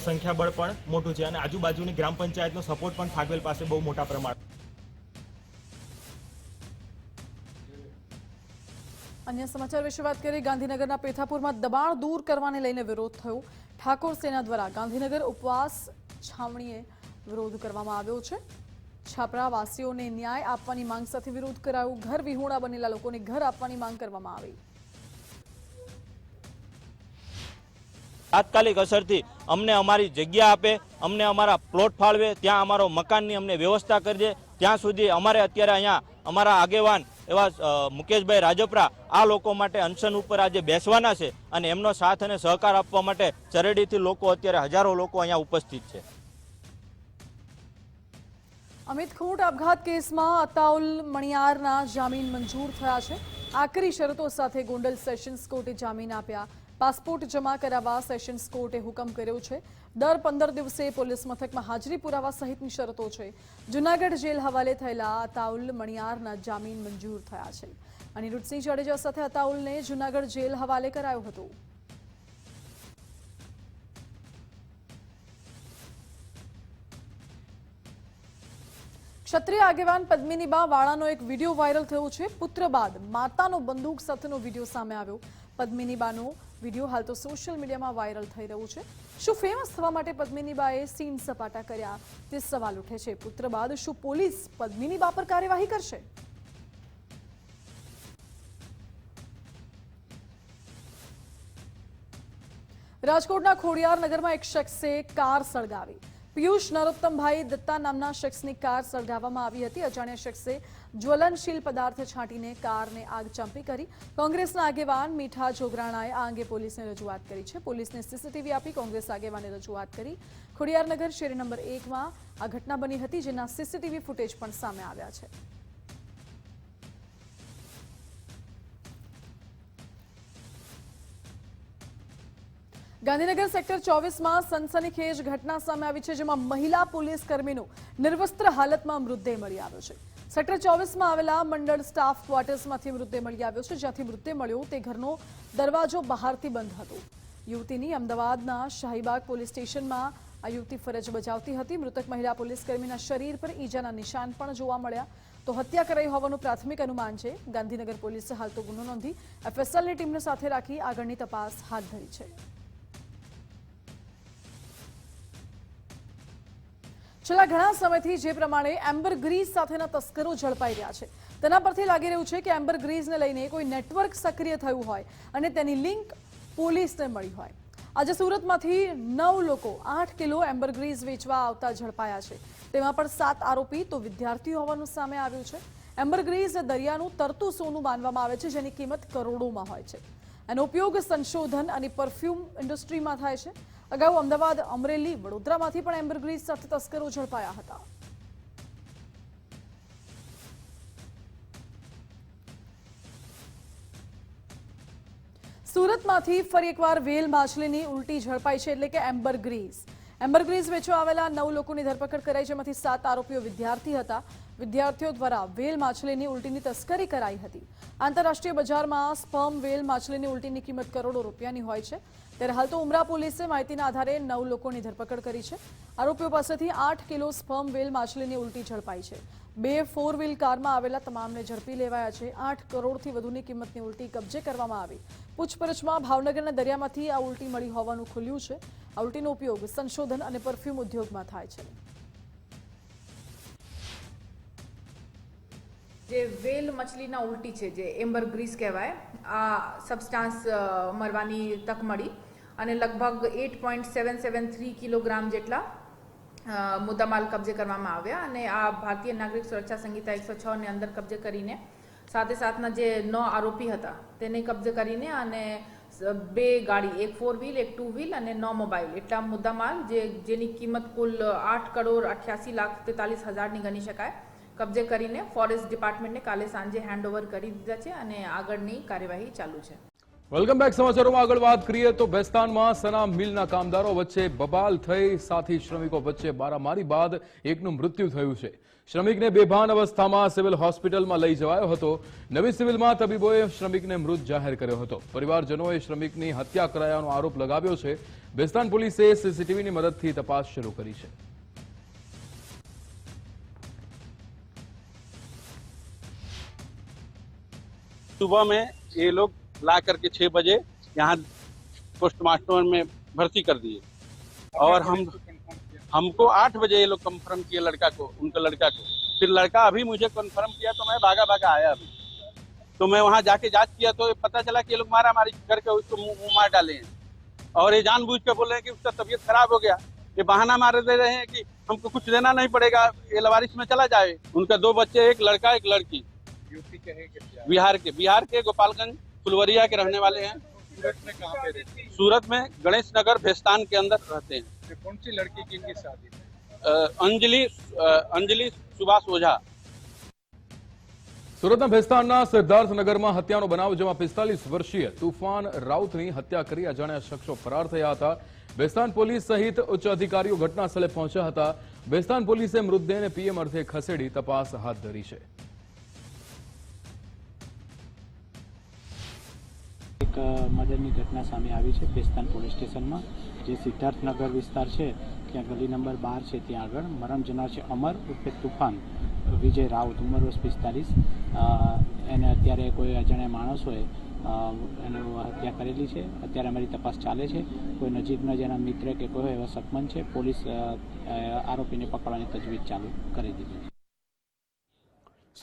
સંખ્યાબળ પણ મોટું છે અને આજુબાજુની ગ્રામ પંચાયતનો સપોર્ટ પણ ફાગવેલ પાસે બહુ મોટા પ્રમાણમાં। અન્ય સમાચાર વિશે વાત કરીએ। ગાંધીનગરના પેથાપુરમાં દબાણ દૂર કરવાને લઈને વિરોધ થયો। ઠાકોર સેના દ્વારા ગાંધીનગર ઉપવાસ છાવણીએ વિરોધ કરવામાં આવ્યો છે। છાપરાવાસીઓને ન્યાય આપવાની માંગ સાથે વિરોધ કરાયો। ઘર વિહોણા બનેલા લોકોને ઘર આપવાની માંગ કરવામાં આવી। તાત્કાલિક અસરથી અમને અમારી જગ્યા આપે, અમને અમારા પ્લોટ ફાળવે, ત્યાં અમારો મકાનની અમને વ્યવસ્થા કરજે। ત્યાં સુધી અમારે અત્યારે અહીંયા અમારા આગેવાન એવા મુકેશભાઈ રાજપરા આ લોકો માટે અનશન ઉપર આજે બેસવાના છે અને એમનો સાથ અને સહકાર આપવા માટે ચરેડીથી લોકો, અત્યારે હજારો લોકો અહીંયા ઉપસ્થિત છે। અમિત ખૂંટ આપઘાત કેસમાં અતાઉલ મણિયારના જામીન મંજૂર થયા છે। આકરી શરતો સાથે ગોંડલ સેશન્સ કોર્ટે જામીન આપ્યા. પાસપોર્ટ જમા કરાવવા સેશન્સ કોર્ટે હુકમ કર્યો છે. દર 15 દિવસે પોલીસ મથકમાં હાજરી પુરાવા સહિતની શરતો છે. જૂનાગઢ જેલ હવાલે થયેલા અતાઉલ મણિયારના જામીન મંજૂર થયા છે. અનિરુદ્ધસિંહ જાડેજા સાથે અતાઉલને જૂનાગઢ જેલ હવાલે કરાયો હતો. ક્ષત્રિય આગેવાન પદ્મિનીબા વાળાનો એક વિડીયો વાયરલ થયો છે. પુત્ર બાદ માતાનો બંદૂક સાથેનો વિડીયો સામે આવ્યો. પદ્મિનીબાનો વિડીયો હાલ તો સોશિયલ મીડિયામાં વાયરલ થઈ રહ્યો છે. શું ફેમસ થવા માટે પદ્મિનીબાએ સીન સપાટા કર્યા તે સવાલ ઉઠે છે. પુત્ર બાદ શું પોલીસ પદ્મિનીબા પર કાર્યવાહી કરશે? રાજકોટના ખોડિયાર નગરમાં એક શખ્સે કાર સળગાવી. પિયુષ નરોત્તમભાઈ દત્તા નામના શખ્સની કાર સળગાવવામાં આવી હતી. અજાણ્યા શખ્સે જ્વલનશીલ પદાર્થ છાંટીને કારને આગ ચાંપી કરી. કોંગ્રેસના આગેવાન મીઠા જોગરાણાએ આ અંગે પોલીસને રજૂઆત કરી છે. પોલીસને સીસીટીવી આપી કોંગ્રેસ આગેવાને રજૂઆત કરી. ખોડિયારનગર શેરી નંબર 1માં આ ઘટના બની હતી, જેના સીસીટીવી ફૂટેજ પણ સામે આવ્યા છે. ગાંધીનગર સેક્ટર 24માં સનસનીખેજ ઘટના સામે આવી છે, જેમાં મહિલા પોલીસ કર્મીનો નિર્વસ્ત્ર હાલતમાં મૃતદેહ મળી આવ્યો છે. સેક્ટર 24માં આવેલા મંડળ સ્ટાફ ક્વાર્ટર્સમાંથી મૃતદેહ મળી આવ્યો છે. જ્યાંથી મૃતદેહ મળ્યો તે ઘરનો દરવાજો બહારથી બંધ હતો. યુવતીની અમદાવાદના શાહીબાગ પોલીસ સ્ટેશનમાં આ યુવતી ફરજ બજાવતી હતી. મૃતક મહિલા પોલીસ કર્મીના શરીર પર ઈજાના નિશાન પણ જોવા મળ્યા. તો હત્યા કરાઈ હોવાનું પ્રાથમિક અનુમાન છે. ગાંધીનગર પોલીસે હાલ તો ગુનો નોંધી એફએસએલની ટીમને સાથે રાખી આગળની તપાસ હાથ ધરી છે. છેલ્લા ઘણા સમયથી જે પ્રમાણે એમ્બરગ્રીઝ સાથેના તસ્કરો ઝડપાઈ રહ્યા છે, તેના પરથી લાગી રહ્યું છે કે એમ્બરગ્રીઝને લઈને કોઈ નેટવર્ક સક્રિય થયું હોય અને તેની લિંક પોલીસને મળી હોય. આજે સુરતમાંથી 9 લોકો 8 કિલો એમ્બરગ્રીઝ વેચવા આવતા ઝડપાયા છે. તેમાં પણ 7 આરોપી તો વિદ્યાર્થીઓ હોવાનું સામે આવ્યું છે. એમ્બરગ્રીઝ દરિયાનું તરતું સોનું માનવામાં આવે છે, જેની કિંમત કરોડોમાં હોય છે. એનો ઉપયોગ સંશોધન અને પરફ્યુમ ઇન્ડસ્ટ્રીમાં થાય છે. અગાઉ અમદાવાદ, અમરેલી, વડોદરામાંથી પણ એમ્બરગ્રીઝ સાથે તસ્કરો ઝડપાયા હતા. સુરતમાંથી ફરી એકવાર વેલ માછલીની ઉલટી ઝડપાઈ છે, એટલે કે એમ્બરગ્રીઝ. એમ્બરગ્રીઝ વેચવા આવેલા 9 લોકોની ધરપકડ કરાઈ, જેમાંથી 7 આરોપીઓ વિદ્યાર્થી હતા. વિદ્યાર્થીઓ દ્વારા વેલ માછલીની ઉલટીની તસ્કરી કરાઈ હતી. આંતરરાષ્ટ્રીય બજારમાં સ્પર્મ વેલ માછલીની ઉલટીની કિંમત કરોડો રૂપિયાની હોય છે. ત્યારે હાલ તો ઉમરા પોલીસે માહિતીના આધારે 9 લોકોની ધરપકડ કરી છે. આરોપીઓ પાસેથી 8 કિલો સ્પર્મ વેલ માછલીની ઉલટી ઝડપાઈ છે. 2 4 વ્હીલ કારમાં આવેલા તમામને ઝડપી લેવાયા છે. 8 કરોડથી વધુની કિંમતની ઉલટી કબજે કરવામાં આવી. પૂછપરછમાં ભાવનગરના દરિયામાંથી આ ઉલટી મળી હોવાનું ખુલ્યું છે. આ ઉલટીનો ઉપયોગ સંશોધન અને પરફ્યુમ ઉદ્યોગમાં થાય છે. જે વેલ મછલીના ઉલટી છે, જે એમ્બરગ્રીઝ કહેવાય, આ સબસ્ટાન્સ મળવાની તક મળી અને લગભગ 8.773 કિલોગ્રામ જેટલા મુદ્દામાલ કબજે કરવામાં આવ્યા. અને આ ભારતીય નાગરિક સુરક્ષા સંહિતા 106 ની અંદર કબજે કરીને સાથે સાથના જે 9 આરોપી હતા તેને કબજે કરીને અને 2 ગાડી, એક 4 વ્હીલ, એક 2 વ્હીલ અને 9 મોબાઈલ, એટલા મુદ્દામાલ જેની કિંમત કુલ 8,88,43,000ની ગણી શકાય, કબજે કરીને ફોરેસ્ટ ડિપાર્ટમેન્ટને કાલે સાંજે હેન્ડઓવર કરી દીધા છે અને આગળની કાર્યવાહી ચાલુ છે. Welcome back. સમાચારોમાં આગળ વાત કરીએ તો ભેસ્તાનમાં સના મિલના કામદારો વચ્ચે બબાલ થઈ. સાથી શ્રમિકો વચ્ચે મારામારી બાદ એકનું મૃત્યુ થયું છે. શ્રમિકને બેભાન અવસ્થામાં સિવિલ હોસ્પિટલમાં લઈ જવાયો હતો. નવી સિવિલમાં તબીબોએ શ્રમિકને મૃત જાહેર કર્યો હતો. પરિવારજનોએ શ્રમિકની હત્યા કરાયાનો આરોપ લગાવ્યો છે. ભેસ્તાન પોલીસે સીસીટીવીની મદદથી તપાસ શરૂ કરી છે. सुबह में ये लोग ला करके 6 बजे यहाँ पोस्टमार्टम में भर्ती कर दिए और हमको 8 बजे ये लोग कंफर्म किए लड़का को, उनका लड़का को. फिर लड़का अभी मुझे कंफर्म किया तो मैं भागा आया. अभी तो मैं वहाँ जाके जांच किया तो पता चला कि ये लोग मारा मारी करके उसको मुँह मार डाले हैं और ये जानबूझ के बोल रहे हैं कि उसका तबीयत खराब हो गया. ये बहाना मार दे रहे हैं कि हमको कुछ देना नहीं पड़ेगा, ये लवारिश में चला जाए. उनका 2 बच्चे, एक लड़का एक लड़की, बिहार के गोपालगंज फुलवरिया के रहने वाले हैं. सूरत में कहाँ पे रहते हैं? सूरत में गणेश नगर भेस्तान के अंदर रहते हैं. कौन सी लड़की की इनकी शादी है? अंजलि सुभाष ओझा. સુરતના ભેસ્તાનના સિદ્ધાર્થનગરમાં હત્યાનો બનાવ, જેમાં 45 વર્ષીય તુફાન રાઉતની હત્યા કરી અજાણ્યા શખ્સો ફરાર થયા હતા. ભેસ્તાન પોલીસ સહિત ઉચ્ચ અધિકારીઓ ઘટના સ્થળે પહોંચ્યા હતા. ભેસ્તાન પોલીસે મૃતદેહને પીએમ અર્થે ખસેડી તપાસ હાથ ધરી છે. એક મર્ડરની ઘટના સામે આવી છે ભેસ્તાન પોલીસ સ્ટેશનમાં, જે સિદ્ધાર્થનગર વિસ્તાર છે ત્યાં ગલી નંબર 12 છે ત્યાં આગળ મરણ જનાર છે અમર ઉર્ફે તુફાન વિજય રાઉત, ઉંમર વર્ષ 45. એને અત્યારે કોઈ અજાણ્યા માણસોએ એને હત્યા કરેલી છે. અત્યારે અમારી તપાસ ચાલે છે. કોઈ નજીકના જેના મિત્ર કે કોઈ એવા શકમન છે, પોલીસ આરોપીને પકડવાની તજવીજ ચાલુ કરી દીધી છે.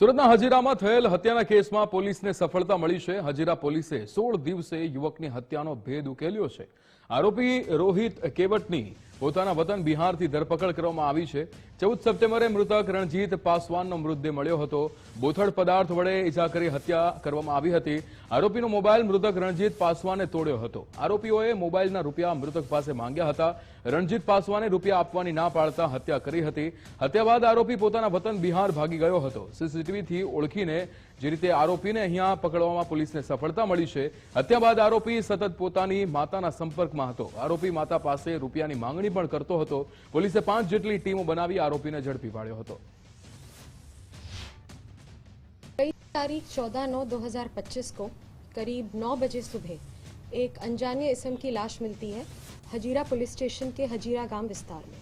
સુરતના હજીરામાં થયેલ હત્યાના કેસમાં પોલીસને સફળતા મળી છે. હજીરા પોલીસે 16 દિવસે યુવકની હત્યાનો ભેદ ઉકેલ્યો છે. આરોપી રોહિત કેવટની પોતાના વતન બિહારથી ધરપકડ કરવામાં આવી છે. 14 સપ્ટેમ્બરે મૃતક રણજીત પાસવાનનો મૃતદેહ મળ્યો હતો. બોથડ પદાર્થ વડે ઈજા કરી હત્યા કરવામાં આવી હતી. આરોપીનો મોબાઈલ મૃતક રણજીત પાસવાને તોડ્યો હતો. આરોપીઓએ મોબાઈલના રૂપિયા મૃતક પાસે માંગ્યા હતા. રણજીત પાસવાને રૂપિયા આપવાની ના પાડતા હત્યા કરી હતી. હત્યા બાદ આરોપી પોતાના વતન બિહાર ભાગી ગયો હતો. સીસીટીવીથી ઓળખીને જે રીતે આરોપીને અહીંયા પકડવામાં પોલીસને સફળતા મળી છે. હત્યા બાદ આરોપી સતત પોતાની માતાના સંપર્કમાં હતો. આરોપી માતા પાસે રૂપિયાની માંગણી પણ કરતો હતો. પોલીસે 5 જેટલી ટીમો બનાવી આરોપીને ઝડપી પાડ્યો હતો. तारीख 14/9/2025 को करीब 9 बजे सुबह एक अनजाने इसम की लाश मिलती है हजीरा पुलिस स्टेशन के हजीरा गांव विस्तार में।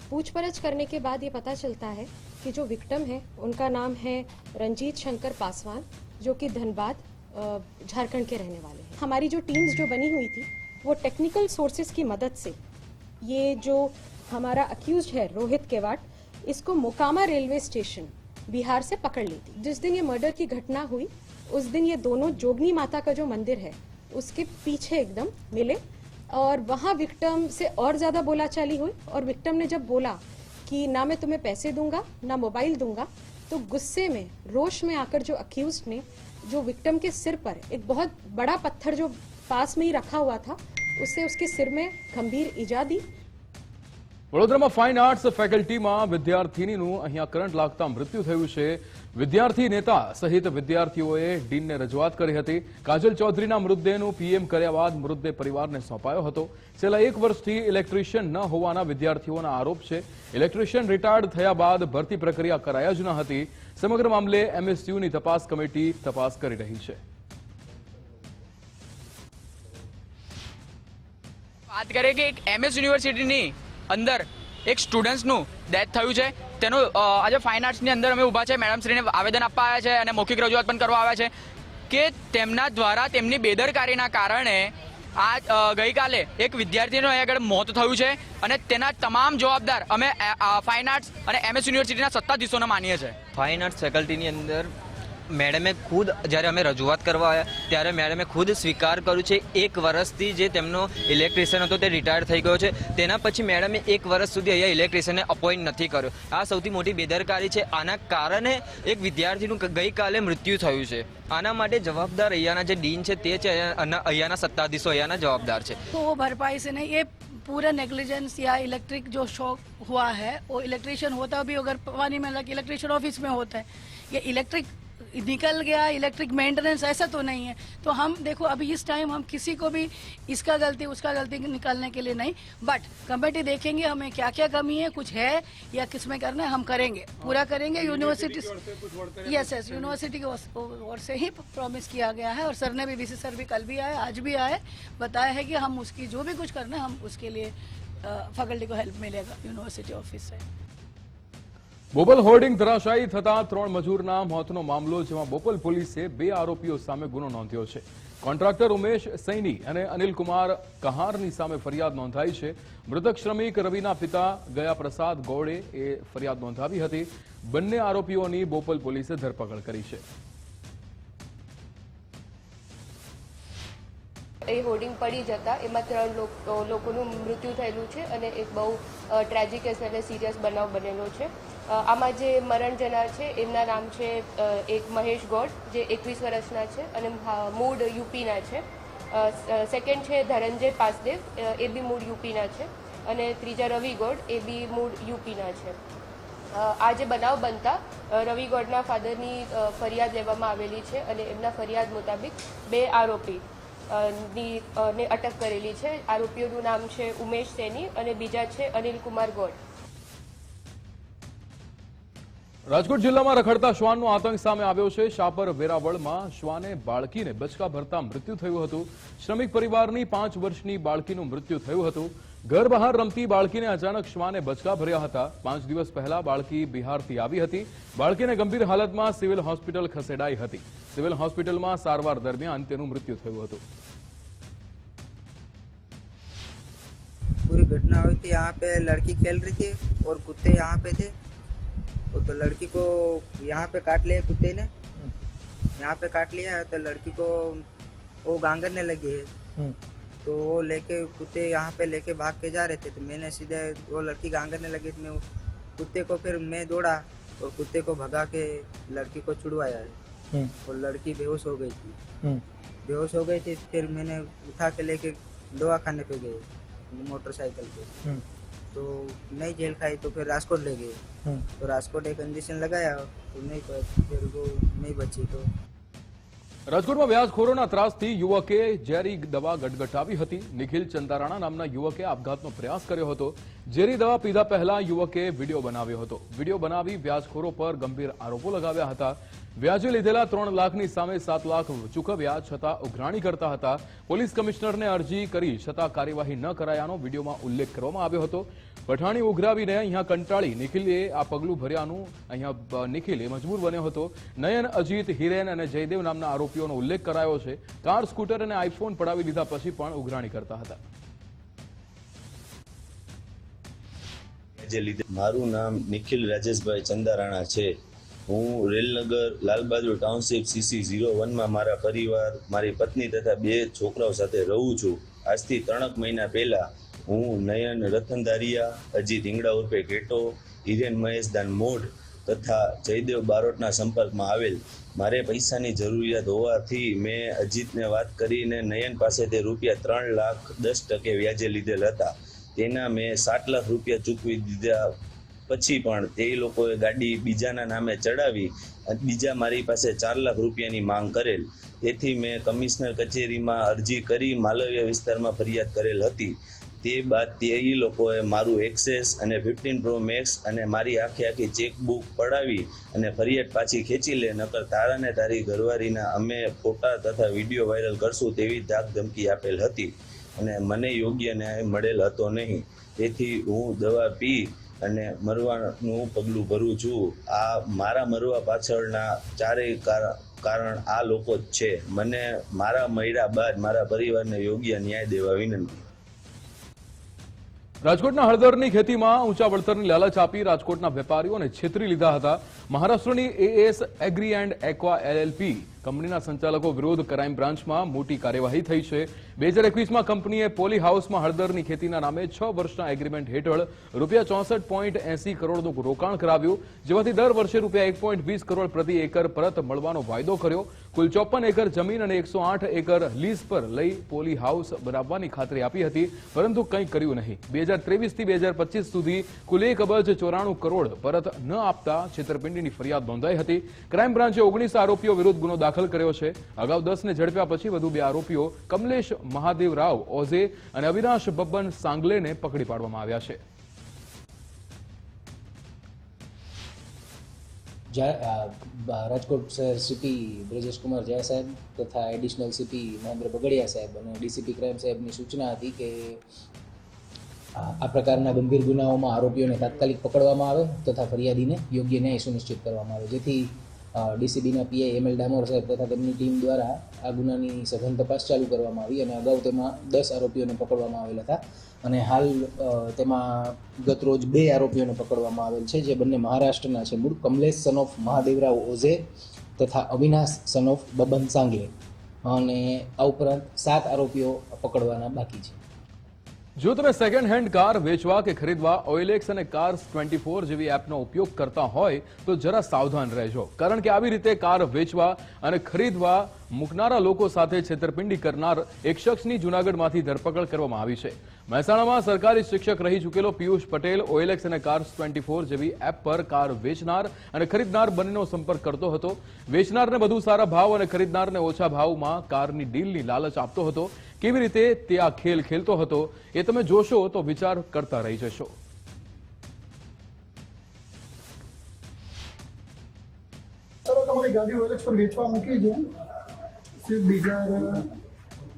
पूछपरछ करने के बाद ये पता चलता है कि जो विक्टिम है उनका नाम है रंजीत शंकर पासवान, जो कि धनबाद झारखंड के रहने वाले हैं। हमारी जो टीम्स जो बनी हुई थी वो टेक्निकल सोर्सेज की मदद से ये जो हमारा अक्यूज्ड है रोहित केवाट, इसको मोकामा रेलवे स्टेशन बिहार से पकड़ ली थी। जिस दिन ये मर्डर की घटना हुई उस दिन ये दोनों जोगनी माता का जो मंदिर है उसके पीछे एकदम मिले और वहाँ विक्टिम से और ज़्यादा बोलाचाली हुई। और विक्टिम ने जब बोला कि ना मैं तुम्हें पैसे दूंगा ना मोबाइल दूंगा, तो गुस्से में रोष में आकर जो अक्यूज्ड ने जो विक्टिम के सिर पर एक बहुत बड़ा पत्थर जो पास में ही रखा हुआ था उससे उसके सिर में गंभीर ईजा दी। વડોદરામાં ફાઇન આર્ટ્સ ફેકલ્ટીમાં વિદ્યાર્થીનીનું અહીંયા કરંટ લાગતા મૃત્યુ થયું છે. વિદ્યાર્થી નેતા સહિત વિદ્યાર્થીઓએ ડીનને રજૂઆત કરી હતી. કાજલ ચૌધરીના મૃતદેહનું પીએમ કર્યા બાદ મૃતદેહ પરિવારને સોંપાયો હતો. છેલ્લા 1 વર્ષથી ઇલેક્ટ્રિશિયન ન હોવાના વિદ્યાર્થીઓના આરોપ છે. ઇલેક્ટ્રિશિયન રિટાયર્ડ થયા બાદ ભરતી પ્રક્રિયા કરાયા જ ન હતી. સમગ્ર મામલે એમએસયુની તપાસ કમિટી તપાસ કરી રહી છે. વાત કરીએ કે એક એમએસ યુનિવર્સિટીની અંદર એક સ્ટુડન્ટ્સનું ડેથ થયું છે. તેનું આજે ફાઇન આર્ટ્સની અંદર અમે ઊભા છે. મેડમ શ્રીને આવેદન આપવા આવ્યા છે અને મૌખિક રજૂઆત પણ કરવા આવ્યા છે કે તેમના દ્વારા તેમની બેદરકારીના કારણે આ ગઈકાલે એક વિદ્યાર્થીનું અહીં આગળ મોત થયું છે અને તેના તમામ જવાબદાર અમે ફાઇન આર્ટ્સ અને એમએસ યુનિવર્સિટીના સત્તાધીશોને માનીએ છીએ. ફાઇન આર્ટ્સ ફેકલ્ટીની અંદર મેડમે ખુદ જ્યારે અમે રજૂઆત કરવા આવ્યા ત્યારે મેડમે ખુદ સ્વીકાર કર્યું છે 1 વર્ષથી જે તેમનો ઇલેક્ટ્રિશિયન હતો તે રિટાયર થઈ ગયો છે. તેના પછી મેડમે 1 વર્ષ સુધી અહીંયા ઇલેક્ટ્રિશિયનને અપોઇન્ટ નથી કર્યો. આ સૌથી મોટી બેદરકારી છે. આના કારણે એક વિદ્યાર્થીનું ગઈકાલે મૃત્યુ થયું છે. આના માટે જવાબદાર અહીંયાના જે ડીન છે તે છે, અહીંયાના સત્તાધીશો અહીંયાના જવાબદાર છે. તો वो भरपाई से नहीं, ये पूरा नेग्लिजेंस या इलेक्ट्रिक जो शॉक हुआ है वो इलेक्ट्रिशियन होता भी अगर पानी में लगे इलेक्ट्रिशियन ऑफिस में होता है, ये इलेक्ट्रिक निकल गया, इलेक्ट्रिक मेंटेनेंस ऐसा तो नहीं है. तो हम देखो अभी इस टाइम हम किसी को भी इसका गलती उसका गलती निकालने के लिए नहीं, बट कमेटी देखेंगे हमें क्या क्या कमी है, कुछ है या किस में करना है, हम करेंगे, पूरा करेंगे. यूनिवर्सिटी यस यूनिवर्सिटी की ओर से ही प्रॉमिस किया गया है और सर ने भी वीसी सर भी कल भी आए आज भी आए, बताया है कि हम उसकी जो भी कुछ करना है हम उसके लिए फैकल्टी को हेल्प मिलेगा यूनिवर्सिटी ऑफिस से. બોપલ હોર્ડિંગ ધરાશાયી થતા 3 મજૂરના મોતનો મામલો, જેમાં બોપલ પોલીસે 2 આરોપીઓ સામે ગુનો નોંધ્યો છે. કોન્ટ્રાક્ટર ઉમેશ સૈની અને અનિલકુમાર કહારની સામે ફરિયાદ નોંધાઈ છે. મૃતક શ્રમિક રવિના પિતા ગયા પ્રસાદ ગોળે એ ફરિયાદ નોંધાવી હતી. બંને આરોપીઓની બોપલ પોલીસે ધરપકડ કરી છે. એ હોર્ડિંગ પડી જતા એમાં 3 લોકોનું મૃત્યુ થયેલું છે અને એક બહુ ટ્રેજિક એટલે સિરિયસ બનાવ બનેલો છે. આમાં જે મરણ જનાર છે એમના નામ છે એક મહેશ ગોડ જે 21 વર્ષના છે અને મૂળ યુપીના છે. સેકન્ડ છે ધનંજય પાસદેવ, એ બી મૂળ યુપીના છે અને ત્રીજા રવિ ગોડ, એ બી મૂળ યુપીના છે. આ જે બનાવ બનતા રવિ ગોડના ફાધરની ફરિયાદ લેવામાં આવેલી છે અને એમના ફરિયાદ મુતાબિક 2 આરોપી ને અટક કરેલી છે. આરોપીઓનું નામ છે ઉમેશ સૈની અને બીજા છે અનિલ કુમાર ગોડ. રાજકોટ જિલ્લામાં રખડતા શ્વાનનો આતંક સામે આવ્યો છે. શાપર વેરાવળમાં શ્વાને બાળકીને બચકા ભરતા મૃત્યુ થયું હતું. શ્રમિક પરિવારની 5 વર્ષની બાળકીનું મૃત્યુ થયું હતું. ઘર બહાર રમતી બાળકીને અચાનક શ્વાને બચકા ભર્યા હતા. 5 દિવસ પહેલા બાળકી બિહારથી આવી હતી. બાળકીને ગંભીર હાલતમાં સિવિલ હોસ્પિટલ ખસેડાઈ હતી. સિવિલ હોસ્પિટલમાં સારવાર દરમિયાન તેનું મૃત્યુ થયું હતું. पूरी घटना हुई थी. यहाँ पे लड़की खेल रही थी और कुत्ते यहाँ पे थे. तो लड़की को यहाँ पे काट लिया कुत्ते ने. यहाँ पे काट लिया तो लड़की को वो गांगरने लगी है. तो वो लेके कुत्ते यहाँ पे लेके भाग के जा रहे थे. तो मैंने सीधे वो लड़की गांगरने लगी तो मैं कुत्ते को फिर मैं दौड़ा और कुत्ते को भगा के लड़की को छुड़वाया है. और लड़की बेहोश हो गई थी. बेहोश हो गई थी. फिर मैंने उठा के लेके दवाखाने पे गए मोटरसाइकिल पे. तो नहीं जेल खाई तो फिर राजकोट ले गए. तो राजकोट एक इंजेक्शन लगाया तो नहीं, फिर वो नहीं बची. तो રાજકોટમાં વ્યાજખોરોના ત્રાસથી યુવકે ઝેરી દવા ગટગટાવી હતી. નિખિલ ચંદારાણા નામના યુવકે આપઘાતનો પ્રયાસ કર્યો હતો. ઝેરી દવા પીધા પહેલા યુવકે વિડીયો બનાવ્યો હતો. વિડીયો બનાવી વ્યાજખોરો પર ગંભીર આરોપો લગાવ્યા હતા. વ્યાજે લીધેલા 3 લાખની સામે 7 લાખ ચૂકવ્યા છતાં ઉઘરાણી કરતા હતા. પોલીસ કમિશનરને અરજી કરી છતાં કાર્યવાહી ન કરાયાનો વિડીયોમાં ઉલ્લેખ કરવામાં આવ્યો હતો. પઠાણી ઉઘરાવીને અહીંયા કંટાળી નિખિલે આ પગલું ભર્યાનું અહીંયા નિખિલ મજબૂર બન્યો હતો. નયન, અજીત, હિરેન અને જયદેવ નામના આરોપીઓનો ઉલ્લેખ કરાયો છે. કાર, સ્કૂટર અને આઈફોન પડાવી લીધા પછી પણ ઉઘરાણી કરતા હતા. મારું નામ નિખિલ રાજેશભાઈ ચંદારાણા છે. હું રેલનગર લાલબહાદુર ટાઉનશીપ CC 01માં મારા પરિવાર, મારી પત્ની તથા 2 છોકરાઓ સાથે રહું છું. આજથી 3 મહિના પહેલા હું નયન રતનદારિયા, અજીત હિંગડા ઉર્ફે કેટો, હિરેન મહેશદાન મોઢ તથા જયદેવ બારોટના સંપર્કમાં આવેલ. મારે પૈસાની જરૂરિયાત હોવાથી મેં અજીતને વાત કરીને નયન પાસેથી ₹3,10,00,000 વ્યાજે લીધેલ હતા. તેના મેં 7 લાખ રૂપિયા ચૂકવી દીધા. પછી પણ તે લોકોએ ગાડી બીજાના નામે ચડાવી અને બીજા મારી પાસે 4 લાખ રૂપિયાની માંગ કરેલ. તેથી મેં કમિશનર કચેરીમાં અરજી કરી માલવ્ય વિસ્તારમાં ફરિયાદ કરેલ હતી. તે બાદ તે લોકોએ મારું એક્સેસ અને 15 Pro Max અને મારી આખી ચેકબુક પડાવી અને ફરિયાદ પાછી ખેંચી લે, નકર તારાને તારી ઘરવાળીના અમે ફોટા તથા વિડીયો વાયરલ કરશું તેવી ધાક ધમકી આપેલ હતી અને મને યોગ્ય ન્યાય મળેલ હતો નહીં. તેથી હું દવા પી અને મરવાનું પગલું ભરું છું. આ મારા મરવા પાછળના ચારેય કારણ આ લોકો જ છે. મને મારા મર્યા બાદ મારા પરિવારને યોગ્ય ન્યાય દેવા વિનંતી. રાજકોટના હળદરની ખેતીમાં ઊંચા વળતરની લાલચ આપી રાજકોટના વેપારીઓને છેતરી લીધા હતા. મહારાષ્ટ્રની AS agri and aqua LLP કંપનીના સંચાલકો વિરુદ્ધ ક્રાઇમ બ્રાન્ચમાં મોટી કાર્યવાહી થઈ છે. 2021માં કંપનીએ પોલી હાઉસમાં હળદરની ખેતીના નામે 6 વર્ષના એગ્રીમેન્ટ હેઠળ ₹64.80 કરોડનું રોકાણ કરાવ્યું, જેમાંથી દર વર્ષે ₹1.20 કરોડ પ્રતિ એકર પરત મળવાનો વાયદો કર્યો. કુલ 54 એકર જમીન અને 108 એકર લીઝ પર લઈ પોલી હાઉસ બનાવવાની ખાતરી આપી હતી, પરંતુ કંઈ કર્યું નહીં. 2023થી 2025 સુધી કુલ 1,94 કરોડ પરત ન આપતા છેતરપિંડીની ફરિયાદ નોંધાઈ હતી. ક્રાઇમ બ્રાન્ચે 19 આરોપીઓ વિરુદ્ધ ગુનો દાખલ કર્યો છે. અગાઉ 10ને ઝડપ્યા પછી વધુ 2 આરોપીઓ કમલેશ મહાદેવ રાવ ઓઝે અને અવિનાશ બબ્બન સાંગલેને પકડી પાડવામાં આવ્યા છે. રાજકોટ શહેર સિટી બ્રજેશ કુમાર જયા સાહેબ તથા એડિશનલ સિટી મહેન્દ્ર બગડિયા સાહેબ અને ડીસીપી ક્રાઇમ સાહેબની સૂચના હતી કે આ પ્રકારના ગંભીર ગુનાઓમાં આરોપીઓને તાત્કાલિક પકડવામાં આવે તથા ફરિયાદીને યોગ્ય ન્યાય સુનિશ્ચિત કરવામાં આવે, જેથી ડીસીબીના PI ML ડામોર સાહેબ તથા તેમની ટીમ દ્વારા આ ગુનાની સઘન તપાસ ચાલુ કરવામાં આવી અને અગાઉ તેમાં 10 આરોપીઓને પકડવામાં આવેલ હતા અને હાલ તેમાં ગત રોજ 2 આરોપીઓને પકડવામાં આવેલ છે, જે બંને મહારાષ્ટ્રના છે. મૂળ કમલેશ સન ઓફ મહાદેવરાવ ઓઝે તથા અવિનાશ સન ઓફ બબન સાંગલે, અને આ ઉપરાંત 7 આરોપીઓ પકડવાના બાકી છે. જો તમે સેકન્ડ હેન્ડ કાર વેચવા કે ખરીદવા OLX અને Cars 24 જેવી એપનો ઉપયોગ કરતા હોય તો જરા સાવધાન રહેજો, કારણ કે આવી રીતે કાર વેચવા અને ખરીદવા મૂકનારા લોકો સાથે છેતરપિંડી કરનાર એક શખ્સની જૂનાગઢમાંથી ધરપકડ કરવામાં આવી છે. મહેસાણામાં સરકારી શિક્ષક રહી ચૂકેલો પિયુષ પટેલ OLX અને કાર્સ 24 જેવી એપ પર કાર વેચનાર અને ખરીદનાર બંનેનો સંપર્ક કરતો હતો. વેચનારને વધુ સારા ભાવ અને ખરીદનારને ઓછા ભાવમાં કારની ડીલની લાલચ આપતો હતો. કેવી રીતે તે આ ખેલ ખેલતો હતો એ તમે જોશો તો વિચાર કરતા રહી જશો. તમારી ગાડી OLX પર વેચવા મૂકી છે. સ્વિફ્ટ ડિઝાયર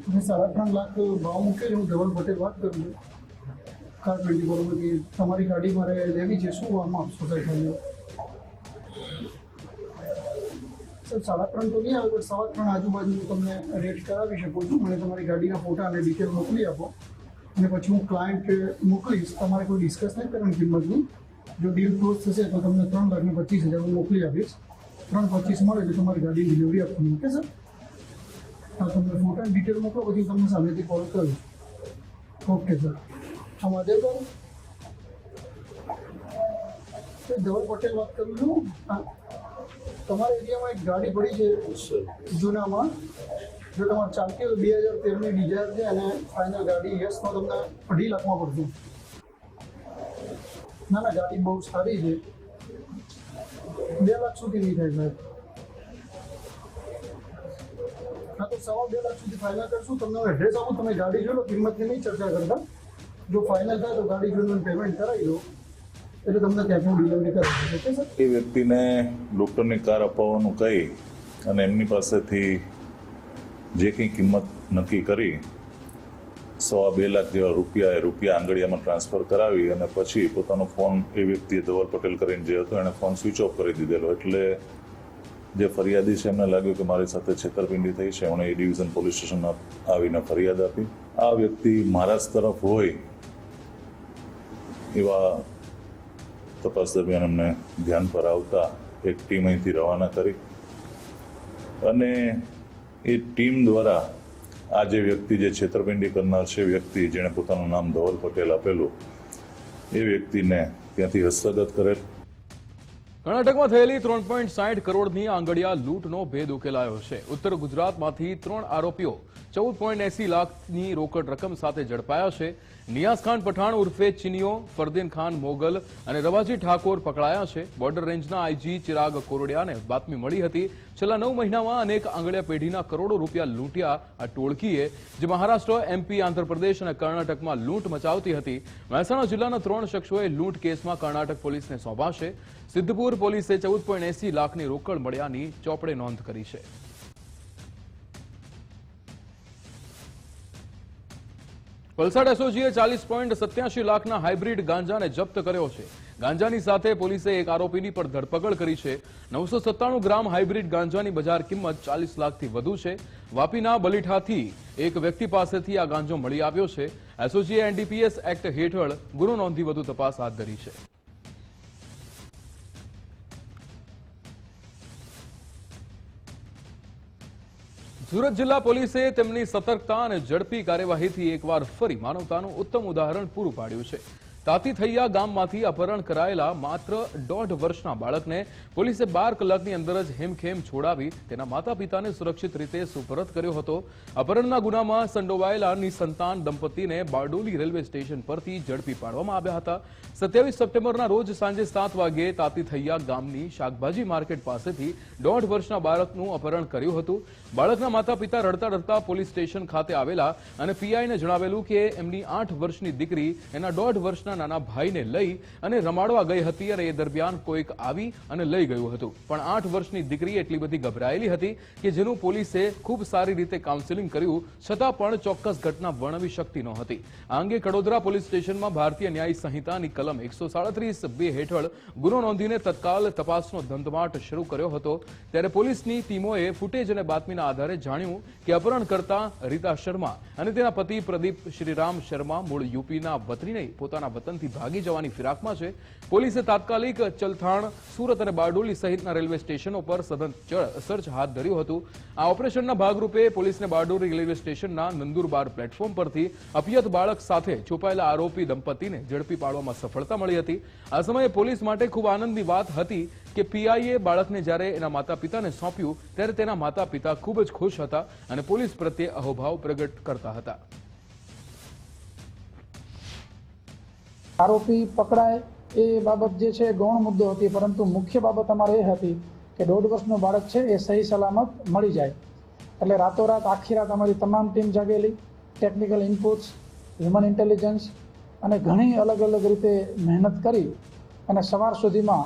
3.5 લાખ ભાવ મૂકે છે. હું ધવલ પટેલ વાત કરું છું કાર 24 માંથી. તમારી ગાડી મારે લેવી છે, શું આમાં આપશો સાહેબ? સર 3.5 તો નહીં આવે, પણ 3.5 આજુબાજુ તમને રેટ કરાવી શકું છું. મને તમારી ગાડીના ફોટા અને ડિટેલ મોકલી આપો અને પછી હું ક્લાયન્ટ મોકલીશ. તમારે કોઈ ડિસ્કસ નહીં કરવાની કિંમતની. જો ડીલ ક્લોઝ થશે તો તમને 3,25,000 હું મોકલી આપીશ. 3.25 મળે એટલે તમારી ગાડી ડિલિવરી આપવાની. Okay sir? હા, તમને ફોટા ડિટેલ મોકલો, પછી તમને સામેથી કોલ કરું. Okay sir. હા, મહાદેવભાઈ ધવલ પટેલ વાત કરું છું. તમારા એરિયામાં એક ગાડી પડી છે જૂનામાં. જો તમારે ચાલતી હોય 2013ની ડિઝાયર છે અને ફાઇનલ ગાડી યસ તો તમને 2.5 લાખમાં પડશે. ના ના, ગાડી બહુ સારી છે. 2 લાખ સુધી નહીં થાય સાહેબ. હા, તો 2.5 લાખ સુધી ફાઇનલ કરશું. તમને એડ્રેસ આપું, તમે ગાડી જોઈ લો. કિંમતની નહીં ચર્ચા કરતા. જો ફાઇનલ થાય તો ગાડી જોઈને પેમેન્ટ કરાવી દો એટલે તમને ત્યાંથી ડિલિવરી કરાવી. Okay sir? એ વ્યક્તિને ડૉક્ટરની કાર અપાવવાનું કહી અને એમની પાસેથી જે કંઈ કિંમત નક્કી કરી 2.5 લાખ જેવા રૂપિયા આંગળીયામાં ટ્રાન્સફર કરાવી અને પછી પોતાનો ફોન એ વ્યક્તિએ ધવલ પટેલ કરીને જે હતો એણે ફોન સ્વિચ ઓફ કરી દીધેલો. એટલે જે ફરિયાદી છે એમને લાગ્યું કે મારી સાથે છેતરપિંડી થઈ છે. એમણે એ ડિવિઝન પોલીસ સ્ટેશન આવીને ફરિયાદ આપી. આ વ્યક્તિ મહારાષ્ટ્ર તરફ હોય એવા તપાસ દરમિયાન અમને ધ્યાન પર આવતા એક ટીમ અહીંથી રવાના કરી અને એ ટીમ દ્વારા આ જે વ્યક્તિ જે છેતરપિંડી કરનાર છે, વ્યક્તિ જેણે પોતાનું નામ ધવલ પટેલ આપેલું, એ વ્યક્તિને ત્યાંથી હસ્તગત કરેલ. કર્ણાટકમાં થયેલી 3.60 કરોડની આંગડિયા લૂંટનો ભેદ ઉકેલાયો છે. ઉત્તર ગુજરાતમાંથી 3 આરોપીઓ 14.80 લાખની રોકડ રકમ સાથે ઝડપાયા છે. નિયાઝ ખાન પઠાણ ઉર્ફે ચિનિયો, ફરદીન ખાન મોગલ અને રવાજી ઠાકોર પકડાયા છે. બોર્ડર રેન્જના IG ચિરાગ કોરડિયાને બાતમી મળી હતી છેલ્લા 9 મહિનામાં અનેક આંગડિયા પેઢીના કરોડો રૂપિયા લૂંટ્યા આ ટોળકીએ, જે મહારાષ્ટ્ર, MP, આંધ્રપ્રદેશ અને કર્ણાટકમાં લૂંટ મચાવતી હતી. મહેસાણા જિલ્લાના 3 શખ્સોએ લૂંટ કેસમાં કર્ણાટક પોલીસને સોંપાશે. સિદ્ધપુર પોલીસે 14.80 લાખની રોકડ મળ્યાની ચોપડે નોંધ કરી છે. વલસાડ SOGએ 40.87 લાખના હાઇબ્રિડ ગાંજાને જપ્ત કર્યો છે. ગાંજાની સાથે પોલીસે એક આરોપીની પણ ધરપકડ કરી છે. 997 ગ્રામ હાઇબ્રિડ ગાંજાની બજાર કિંમત 40 લાખથી વધુ છે. વાપીના બલીઠાથી એક વ્યક્તિ પાસેથી આ ગાંજો મળી આવ્યો છે. SOGએ NDPS એક્ટ હેઠળ ગુનો નોંધી વધુ તપાસ હાથ ધરી છે. સુરત જિલ્લા પોલીસે તેમની સતર્કતા અને ઝડપી કાર્યવાહીથી એકવાર ફરી માનવતાનું ઉત્તમ ઉદાહરણ પૂરું પાડ્યું છે. તાતી થૈયા ગામમાંથી અપહરણ કરાયેલા માત્ર 1.5 વર્ષના બાળકને પોલીસે 12 કલાકની અંદર જ હેમખેમ છોડાવી તેના માતા પિતાને સુરક્ષિત રીતે સુપરત કર્યો હતો. અપહરણના ગુનામાં સંડોવાયેલા નિસંતાન દંપતીને બારડોલી રેલવે સ્ટેશન પરથી ઝડપી પાડવામાં આવ્યા હતા. 27 સપ્ટેમ્બરના રોજ સાંજે 7 વાગ્યે તાતી થૈયા ગામની શાકભાજી માર્કેટ પાસેથી 1.5 વર્ષના બાળકનું અપહરણ કર્યું હતું. બાળકના માતા પિતા રડતા રડતા પોલીસ સ્ટેશન ખાતે આવેલા અને પીઆઈને જણાવેલું કે એમની 8 વર્ષની દીકરી એના 1.5 વર્ષના નાના ભાઈને લઈ અને રમાડવા ગઈ હતી અને એ દરમિયાન કોઈક આવી અને લઈ ગયું હતું. પણ 8 વર્ષની દીકરી એટલી બધી ગભરાયેલી હતી કે જેનું પોલીસે ખૂબ સારી રીતે કાઉન્સેલિંગ કર્યું છતાં પણ ચોક્કસ ઘટના વર્ણવી શકતી નહોતી. આ અંગે કડોદરા પોલીસ સ્ટેશનમાં ભારતીય ન્યાય સંહિતાની કલમ 137(2) હેઠળ ગુનો નોંધીને તત્કાલ તપાસનો ધમધમાટ શરૂ કર્યો હતો. ત્યારે પોલીસની ટીમોએ ફૂટેજ અને બાતમીના આધારે જાણ્યું કે અપહરણકર્તા રીતા શર્મા અને તેના પતિ પ્રદીપ શ્રીરામ શર્મા મૂળ યુપીના વતની પોતાના વતનથી ભાગી જવાની ફિરાકમાં છે. પોલીસે તાત્કાલિક ચલથાણ, સુરત અને બારડોલી સહિતના રેલવે સ્ટેશનો પર સઘન સર્ચ હાથ ધર્યું હતું. આ ઓપરેશનના ભાગરૂપે પોલીસને બારડોલી રેલવે સ્ટેશનના નંદુરબાર પ્લેટફોર્મ પરથી અપિયત બાળક સાથે છુપાયેલા આરોપી દંપતીને ઝડપી પાડવામાં સફળતા મળી હતી. આ સમયે પોલીસ માટે ખૂબ આનંદની વાત હતી કે પીઆઈએ બાળકને જ્યારે એના માતા પિતાને સોંપ્યું ત્યારે તેના માતા પિતા ખૂબ જ ખુશ હતા અને પોલીસ પ્રત્યે અહોભાવ પ્રગટ કરતા હતા. આરોપી પકડાય એ બાબત જે છે ગૌણ મુદ્દો હતી, પરંતુ મુખ્ય બાબત અમારે એ હતી કે 1.5 વર્ષનું બાળક છે એ સહી સલામત મળી જાય. એટલે રાતોરાત આખી રાત અમારી તમામ ટીમ જાગેલી, ટેકનિકલ ઇનપુટ્સ, હ્યુમન ઇન્ટેલિજન્સ અને ઘણી અલગ અલગ રીતે મહેનત કરી અને સવાર સુધીમાં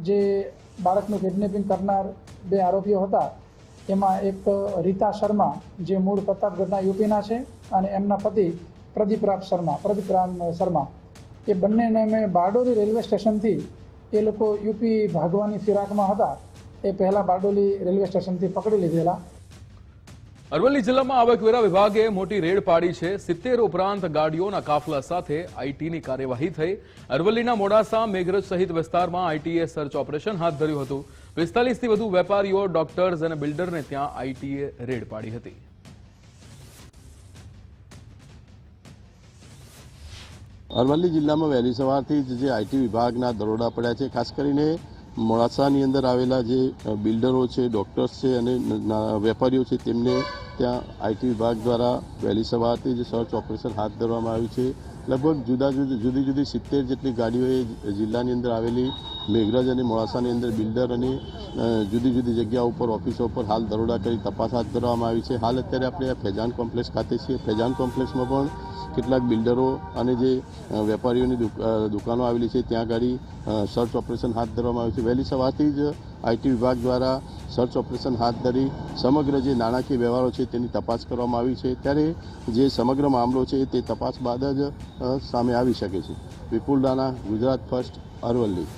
જે બાળકનું કિડનેપિંગ કરનાર 2 આરોપીઓ હતા એમાં એક રીતા શર્મા જે મૂળ પ્રતાપગઢના યુપીના છે અને એમના પતિ પ્રદીપરામ શર્મા એ બંનેને મેં બારડોલી રેલવે સ્ટેશનથી એ લોકો યુપી ભાગવાની ફિરાકમાં હતા એ પહેલાં બારડોલી રેલવે સ્ટેશનથી પકડી લીધેલા. અરવલ્લી જિલ્લામાં આવકવેરા વિભાગે મોટી રેડ પાડી છે. 70 ઉપરાંત ગાડીઓના કાફલા સાથે આઈટીની કાર્યવાહી થઈ. અરવલ્લીના મોડાસા, મેઘરજ સહિત વિસ્તારમાં આઈટીએ સર્ચ ઓપરેશન હાથ ધર્યું હતું. 45 થી વધુ વેપારીઓ, ડોક્ટર્સ અને બિલ્ડરને ત્યાં આઈટીએ રેડ પાડી હતી. અરવલ્લી જિલ્લામાં વહેલી સવારથી જ જે આઈટી વિભાગના દરોડા પડ્યા છે. ખાસ કરીને મોડાસાની અંદર આવેલા જે બિલ્ડરો છે, ડોક્ટર્સ છે અને વેપારીઓ છે તેમને ત્યાં આઈટી વિભાગ દ્વારા વહેલી સવારથી જ સર્ચ ઓપરેશન હાથ ધરવામાં આવ્યું છે. લગભગ જુદી જુદી 70 જેટલી ગાડીઓએ જિલ્લાની અંદર આવેલી મેઘરજ અને મોડાસાની અંદર બિલ્ડર અને જુદી જુદી જગ્યાઓ ઉપર, ઓફિસો ઉપર હાલ દરોડા કરી તપાસ હાથ ધરવામાં આવી છે. હાલ અત્યારે આપણે ફેજાન કોમ્પ્લેક્સ ખાતે છીએ. ફેજાન કોમ્પ્લેક્સમાં પણ કેટલાક બિલ્ડરો અને જે વેપારીઓની દુકાનો આવેલી છે ત્યાં ગાડી સર્ચ ઓપરેશન હાથ ધરવામાં આવ્યું છે. વહેલી સવારથી જ આઈટી વિભાગ દ્વારા સર્ચ ઓપરેશન હાથ ધરી સમગ્ર જે નાણાકીય વ્યવહારો છે તેની તપાસ કરવામાં આવી છે. ત્યારે જે સમગ્ર મામલો છે તે તપાસ બાદ જ સામે આવી શકે છે. વિપુલ રાણા, ગુજરાત ફર્સ્ટ, અરવલ્લી.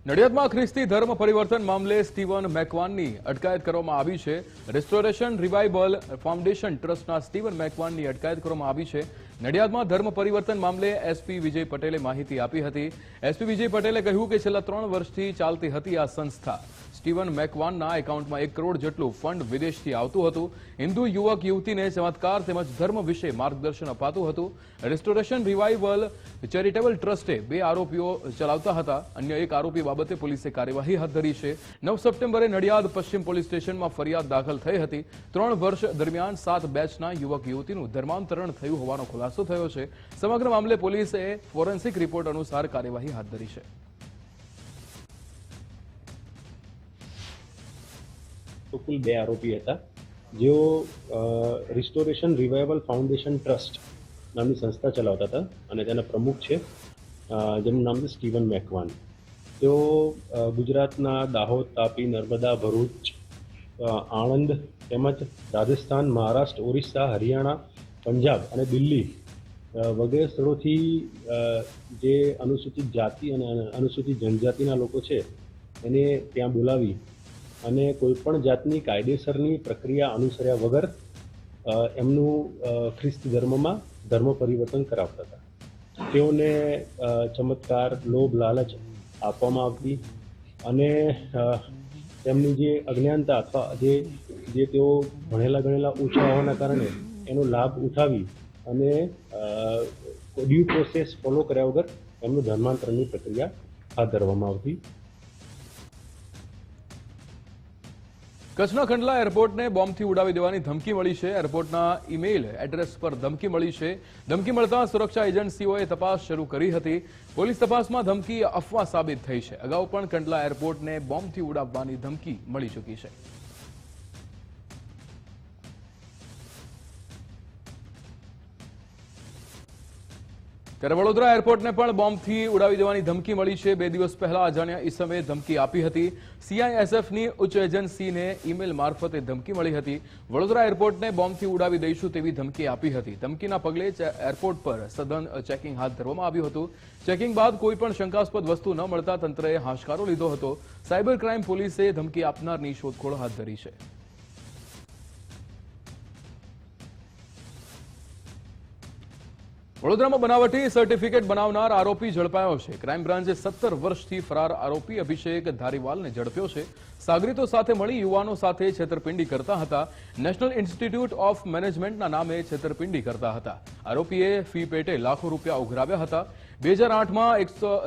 નડિયાદમાં ખ્રિસ્તી ધર્મ પરિવર્તન મામલે સ્ટીવન મેકવાનની અટકાયત કરવામાં આવી છે. રિસ્ટોરેશન રિવાઇવલ ફાઉન્ડેશન ટ્રસ્ટના સ્ટીવન મેકવાનની અટકાયત કરવામાં આવી છે. નડિયાદમાં ધર્મ પરિવર્તન મામલે એસપી વિજય પટેલે માહિતી આપી હતી. એસપી વિજય પટેલે કહ્યું કે છેલ્લા 3 વર્ષથી ચાલતી હતી આ સંસ્થા. સ્ટીવન મેકવાનના એકાઉન્ટમાં 1 કરોડ જેટલું ફંડ વિદેશથી આવતું હતું. હિન્દુ યુવક યુવતીને ચમત્કાર તેમજ ધર્મ વિશે માર્ગદર્શન અપાતું હતું. રિસ્ટોરેશન રિવાઇવલ ચેરિટેબલ ટ્રસ્ટે 2 આરોપીઓ ચલાવતા હતા. અન્ય 1 આરોપી બાબતે પોલીસે કાર્યવાહી હાથ ધરી છે. 9 સપ્ટેમ્બરે નડિયાદ પશ્ચિમ પોલીસ સ્ટેશનમાં ફરિયાદ દાખલ થઈ હતી. 3 વર્ષ દરમિયાન 7 બેચના યુવક યુવતીનું ધર્માંતરણ થયું હોવાનો ખુલાસો થયો છે. સમગ્ર મામલે પોલીસે ફોરેન્સિક રિપોર્ટ અનુસાર કાર્યવાહી હાથ ધરી છે. તો કુલ 2 આરોપી હતા જેઓ રિસ્ટોરેશન રિવાઇવલ ફાઉન્ડેશન ટ્રસ્ટ નામની સંસ્થા ચલાવતા હતા અને તેના પ્રમુખ છે જેનું નામ છે સ્ટીવન મેકવાન. તેઓ ગુજરાતના દાહોદ, તાપી, નર્મદા, ભરૂચ, આણંદ તેમજ રાજસ્થાન, મહારાષ્ટ્ર, ઓરિસ્સા, હરિયાણા, પંજાબ અને દિલ્હી વગેરે સ્થળોથી જે અનુસૂચિત જાતિ અને અનુસૂચિત જનજાતિના લોકો છે એને ત્યાં બોલાવી અને કોઈપણ જાતની કાયદેસરની પ્રક્રિયા અનુસર્યા વગર એમનું ખ્રિસ્તી ધર્મમાં ધર્મ પરિવર્તન કરાવતા હતા. તેઓને ચમત્કાર, લોભ, લાલચ આપવામાં આવતી અને તેમની જે અજ્ઞાનતા અથવા જે તેઓ ભણેલા ગણેલા ઓછા હોવાના કારણે એનો લાભ ઉઠાવી અને ડ્યુ પ્રોસેસ ફોલો કર્યા વગર એમનું ધર્માંતરણની પ્રક્રિયા હાથ ધરવામાં આવતી. કચ્છના કંડલા એરપોર્ટને બોમ્બથી ઉડાવી દેવાની ધમકી મળી છે. એરપોર્ટના ઈમેઇલ એડ્રેસ પર ધમકી મળી છે. ધમકી મળતા સુરક્ષા એજન્સીઓએ તપાસ શરૂ કરી હતી. પોલીસ તપાસમાં ધમકી અફવા સાબિત થઈ છે. અગાઉ પણ કંડલા એરપોર્ટને બોમ્બથી ઉડાવવાની ધમકી મળી ચૂકી છે. ત્યારે વડોદરા એરપોર્ટને પણ બોમ્બથી ઉડાવી દેવાની ધમકી મળી છે. 2 દિવસ પહેલા અજાણ્યા ઈસમે ધમકી આપી હતી. CISFની ઉચ્ચ એજન્સીને ઈમેલ મારફતે ધમકી મળી હતી. વડોદરા એરપોર્ટને બોમ્બથી ઉડાવી દઈશું તેવી ધમકી આપી હતી. ધમકીના પગલે એરપોર્ટ પર સઘન ચેકિંગ હાથ ધરવામાં આવ્યું હતું. ચેકિંગ બાદ કોઈ પણ શંકાસ્પદ વસ્તુ ન મળતા તંત્રએ હાશકારો લીધો હતો. સાયબર ક્રાઇમ પોલીસે ધમકી આપનારની શોધખોળ હાથ ધરી છે. વડોદરામાં બનાવટી સર્ટિફિકેટ બનાવનાર આરોપી ઝડપાયો છે. ક્રાઇમ બ્રાન્ચે 17 વર્ષથી ફરાર આરોપી અભિષેક ધારીવાલને ઝડપ્યો છે. સાગરીતો સાથે મળી યુવાનો સાથે છેતરપિંડી કરતા હતા. નેશનલ ઇન્સ્ટિટ્યૂટ ઓફ મેનેજમેન્ટના નામે છેતરપિંડી કરતા હતા. આરોપીએ ફી પેટે લાખો રૂપિયા ઉઘરાવ્યા હતા. 2008માં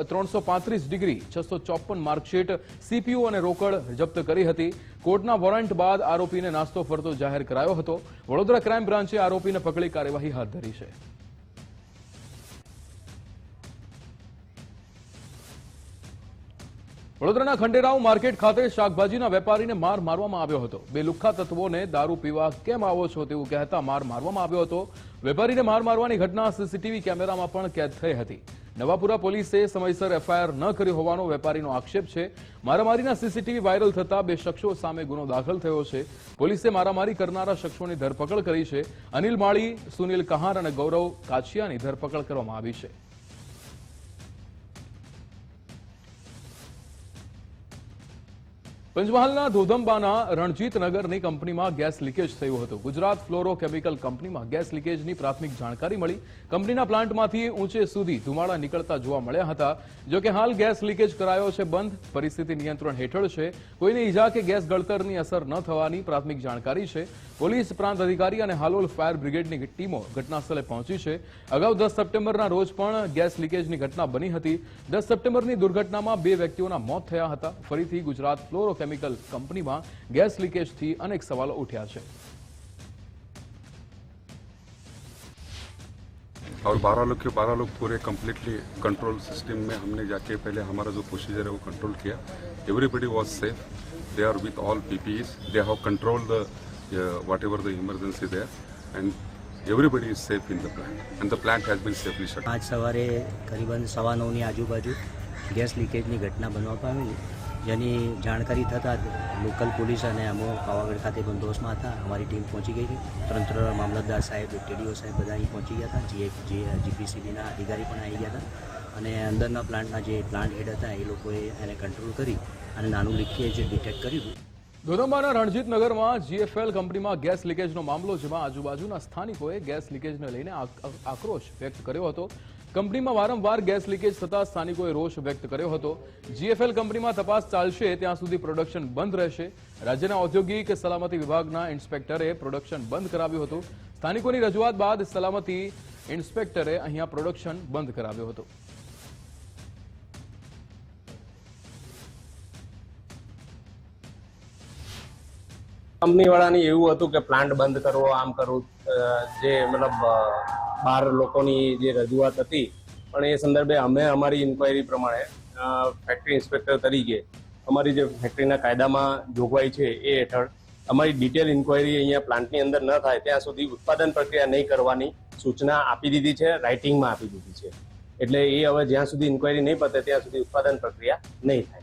335 ડિગ્રી 654 માર્કશીટ, CPU અને રોકડ જપ્ત કરી હતી. કોર્ટના વોરંટ બાદ આરોપીને નાસ્તો ફરતો જાહેર કરાયો હતો. વડોદરા ક્રાઇમ બ્રાન્ચે આરોપીને પકડી કાર્યવાહી હાથ ધરી છે. વડોદરાના ખંડેરાવ માર્કેટ ખાતે શાકભાજીના વેપારીને માર મારવામાં આવ્યો હતો. બે લુખ્ખા તત્વોને દારૂ પીવા કેમ આવો છો તેવું કહેતા માર મારવામાં આવ્યો હતો. વેપારીને માર મારવાની ઘટના સીસીટીવી કેમેરામાં પણ કેદ થઈ હતી. નવાપુરા પોલીસે સમયસર એફઆઈઆર ન કરી હોવાનો વેપારીનો આક્ષેપ છે. મારામારીના સીસીટીવી વાયરલ થતા બે શખ્સો સામે ગુનો દાખલ થયો છે. પોલીસે મારામારી કરનારા શખ્સોની ધરપકડ કરી છે. અનિલ માળી, સુનિલ કહાર અને ગૌરવ કાછિયાની ધરપકડ કરવામાં આવી છે. પંચમહાલના ધોધંબાના રણજીતનગરની કંપનીમાં ગેસ લીકેજ થયું હતું. ગુજરાત ફ્લોરો કેમિકલ કંપનીમાં ગેસ લીકેજની પ્રાથમિક જાણકારી મળી. કંપનીના પ્લાન્ટમાંથી ઊંચે સુધી ધુમાડા નીકળતા જોવા મળ્યા હતા. જોકે હાલ ગેસ લીકેજ કરાયો છે બંધ. પરિસ્થિતિ નિયંત્રણ હેઠળ છે. કોઈને ઈજા કે ગેસ ગળતરની અસર ન થવાની પ્રાથમિક જાણકારી છે. પોલીસ, પ્રાંત અધિકારી અને હાલોલ ફાયર બ્રિગેડની ટીમો ઘટનાસ્થળે પહોંચી છે. અગાઉ 10 સપ્ટેમ્બરના રોજ પણ ગેસ લીકેજની ઘટના બની હતી. 10 સપ્ટેમ્બરની દુર્ઘટનામાં 2 વ્યક્તિઓના મોત થયા હતા. ફરીથી ગુજરાત ફ્લોરો કેમિકલ કંપનીમાં ગેસ લીકેજથી અનેક સવાલો ઉઠ્યા છે. और 12 लोग पूरे कम्प्लीटली कंट्रोल सिस्टम में हमने जाके पहले हमारा जो प्रोसीजर है वो कंट्रोल किया. Everybody was safe. They are with all PPEs. They have control the whatever the emergency there and everybody is safe in the plant and the plant has been safely shut. आज सवारे करीबन 9:15 आजूबाजू gas लीकेजनी घटना बनवा पामेली, જેની જાણકારી થતાં local police અને અમો પાવાગઢ ખાતે બંદોબસ્તમાં હતા. અમારી ટીમ પહોંચી ગઈ હતી. તંત્ર, મામલતદાર સાહેબ, TDO સાહેબ બધા અહીં પહોંચી ગયા હતા. GPCBના અધિકારી પણ આવી ગયા હતા અને અંદરના પ્લાન્ટના જે પ્લાન્ટ હેડ હતા એ લોકોએ એને કંટ્રોલ કરી અને નાનું લીકેજ ડિટેક્ટ કર્યું. ધોધંબાના રણજીતનગરમાં GFL કંપનીમાં ગેસ લીકેજનો મામલો, જેમાં આજુબાજુના સ્થાનિકોએ ગેસ લીકેજને લઈને આક્રોશ વ્યક્ત કર્યો હતો. કંપનીમાં વારંવાર ગેસ લીકેજ થતા સ્થાનિકોએ રોષ વ્યક્ત કર્યો હતો. GFL કંપનીમાં તપાસ ચાલશે ત્યાં સુધી પ્રોડક્શન બંધ રહેશે. રાજ્યના ઔદ્યોગિક સલામતી વિભાગના ઇન્સ્પેક્ટરે પ્રોડક્શન બંધ કરાવ્યું હતું. સ્થાનિકોની રજૂઆત બાદ સલામતી ઇન્સ્પેક્ટરે અહીંયા પ્રોડક્શન બંધ કરાવ્યું હતું. કંપનીવાળાની એવું હતું કે પ્લાન્ટ બંધ કરવો, આમ કરવું, જે મતલબ બહાર લોકોની જે રજૂઆત હતી. પણ એ સંદર્ભે અમે અમારી ઇન્ક્વાયરી પ્રમાણે ફેક્ટરી ઇન્સ્પેક્ટર તરીકે અમારી જે ફેક્ટરીના કાયદામાં જોગવાઈ છે એ હેઠળ અમારી ડિટેલ ઇન્ક્વાયરી અહીંયા પ્લાન્ટની અંદર ન થાય ત્યાં સુધી ઉત્પાદન પ્રક્રિયા નહીં કરવાની સૂચના આપી દીધી છે, રાઇટિંગમાં આપી દીધી છે. એટલે એ હવે જ્યાં સુધી ઇન્ક્વાયરી નહીં પતે ત્યાં સુધી ઉત્પાદન પ્રક્રિયા નહીં થાય.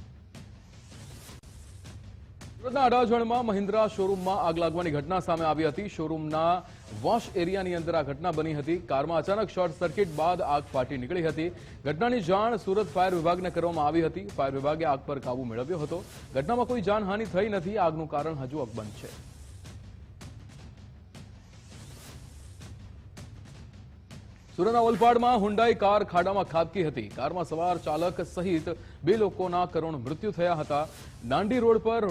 સુરતના અડાજણમાં મહિન્દ્રા શોરૂમમાં આગ લાગવાની ઘટના સામે આવી હતી. શોરૂમના વોશ એરિયાની અંદર આ ઘટના બની હતી. કારમાં અચાનક શોર્ટ સર્કિટ બાદ આગ ફાટી નીકળી હતી. ઘટનાની જાણ સુરત ફાયર વિભાગને કરવામાં આવી હતી. ફાયર વિભાગે આગ પર કાબુ મેળવ્યો હતો. ઘટનામાં કોઈ જાનહાનિ થઈ નથી. આગનું કારણ હજુ અકબંધ છે. સુરતના ઓલપાડમાં હુન્ડાઈ કાર ખાડામાં ખાબકી હતી. કારમાં સવાર ચાલક સહિત 2 લોકોના કરુણ મૃત્યુ થયા હતા. દાંડી રોડ પર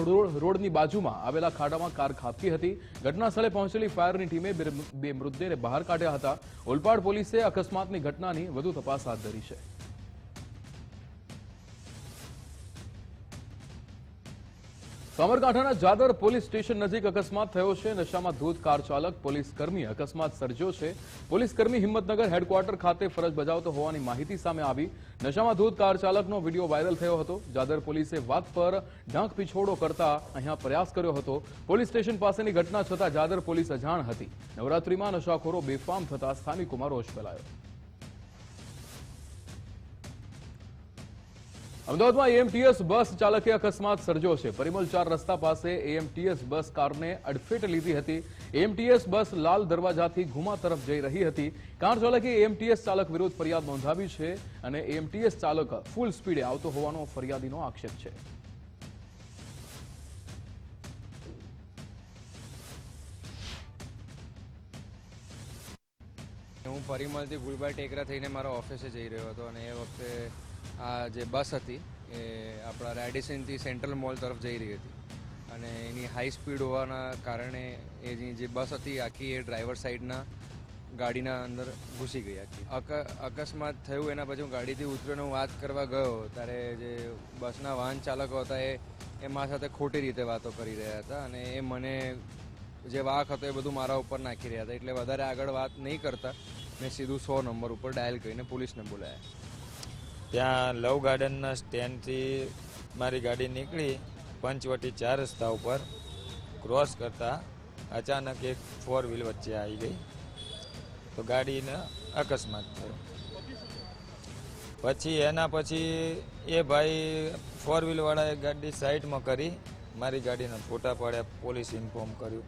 રોડની બાજુમાં આવેલા ખાડામાં કાર ખાબકી હતી. ઘટના સ્થળે પહોંચેલી ફાયરની ટીમે 2 મૃતદેહને બહાર કાઢ્યા હતા. ઓલપાડ પોલીસે અકસ્માતની ઘટનાની વધુ તપાસ હાથ ધરી છે. સાબરકાંઠાના જાદર પોલીસ સ્ટેશન નજીક અકસ્માત થયો છે. નશામાં ધૂત કાર ચાલક પોલીસ કર્મી અકસ્માત સર્જ્યો છે. પોલીસ કર્મી હિંમતનગર હેડક્વાર્ટર ખાતે ફરજ બજાવતો હોવાની માહિતી સામે આવી. નશામાં ધૂત કાર ચાલકનો વિડીયો વાયરલ થયો હતો. જાદર પોલીસે વાત પર ઢાંક પીછોડો કરતા અહીંયા પ્રયાસ કર્યો હતો. પોલીસ સ્ટેશન પાસેની ઘટના છતાં જાદર પોલીસ અજાણ હતી. નવરાત્રીમાં નશાખોરો બેફામ થતા સ્થાનિકોમાં રોષ ફેલાયો. અમદાવાદમાં AMTS બસ ચાલકે અકસ્માત સર્જ્યો છે. પરિમલ 4 રસ્તા પાસે AMTS બસ કારને અડફેટ લીધી હતી. AMTS બસ લાલ દરવાજાથી ઘુમા તરફ જઈ રહી હતી. કાર ચાલકે AMTS ચાલક વિરુદ્ધ ફરિયાદ નોંધાવી છે અને AMTS ચાલક ફૂલ સ્પીડે આવતો હોવાનો ફરિયાદીનો આક્ષેપ છે. હું પરિમલથી ગુલબાર ટેકરા થઈને મારા ઓફિસે જઈ રહ્યો હતો અને એ વખતે આ જે બસ હતી એ આપણા રેડિસનથી સેન્ટ્રલ મોલ તરફ જઈ રહી હતી અને એની હાઈ સ્પીડ હોવાના કારણે એની જે બસ હતી આખી એ ડ્રાઈવર સાઈડના ગાડીના અંદર ઘૂસી ગઈ આખી. અકસ્માત થયું એના પછી હું ગાડીથી ઉતરીને હું વાત કરવા ગયો ત્યારે જે બસના વાહન ચાલકો હતા એ મારા સાથે ખોટી રીતે વાતો કરી રહ્યા હતા અને એ મને જે વાક હતો એ બધું મારા ઉપર નાખી રહ્યા હતા. એટલે વધારે આગળ વાત નહીં કરતા મેં સીધું 100 નંબર ઉપર ડાયલ કરીને પોલીસને બોલાયા. ત્યાં લવ ગાર્ડનના સ્ટેન્ડથી મારી ગાડી નીકળી પંચવટી 4 રસ્તા ઉપર ક્રોસ કરતા અચાનક એક 4 વ્હીલ વચ્ચે આવી ગઈ તો ગાડીને અકસ્માત થયો. પછી એના પછી એ ભાઈ 4 વ્હીલવાળાએ ગાડી સાઈડમાં કરી મારી ગાડીના ફોટા પાડ્યા, પોલીસ ઇન્ફોર્મ કર્યું.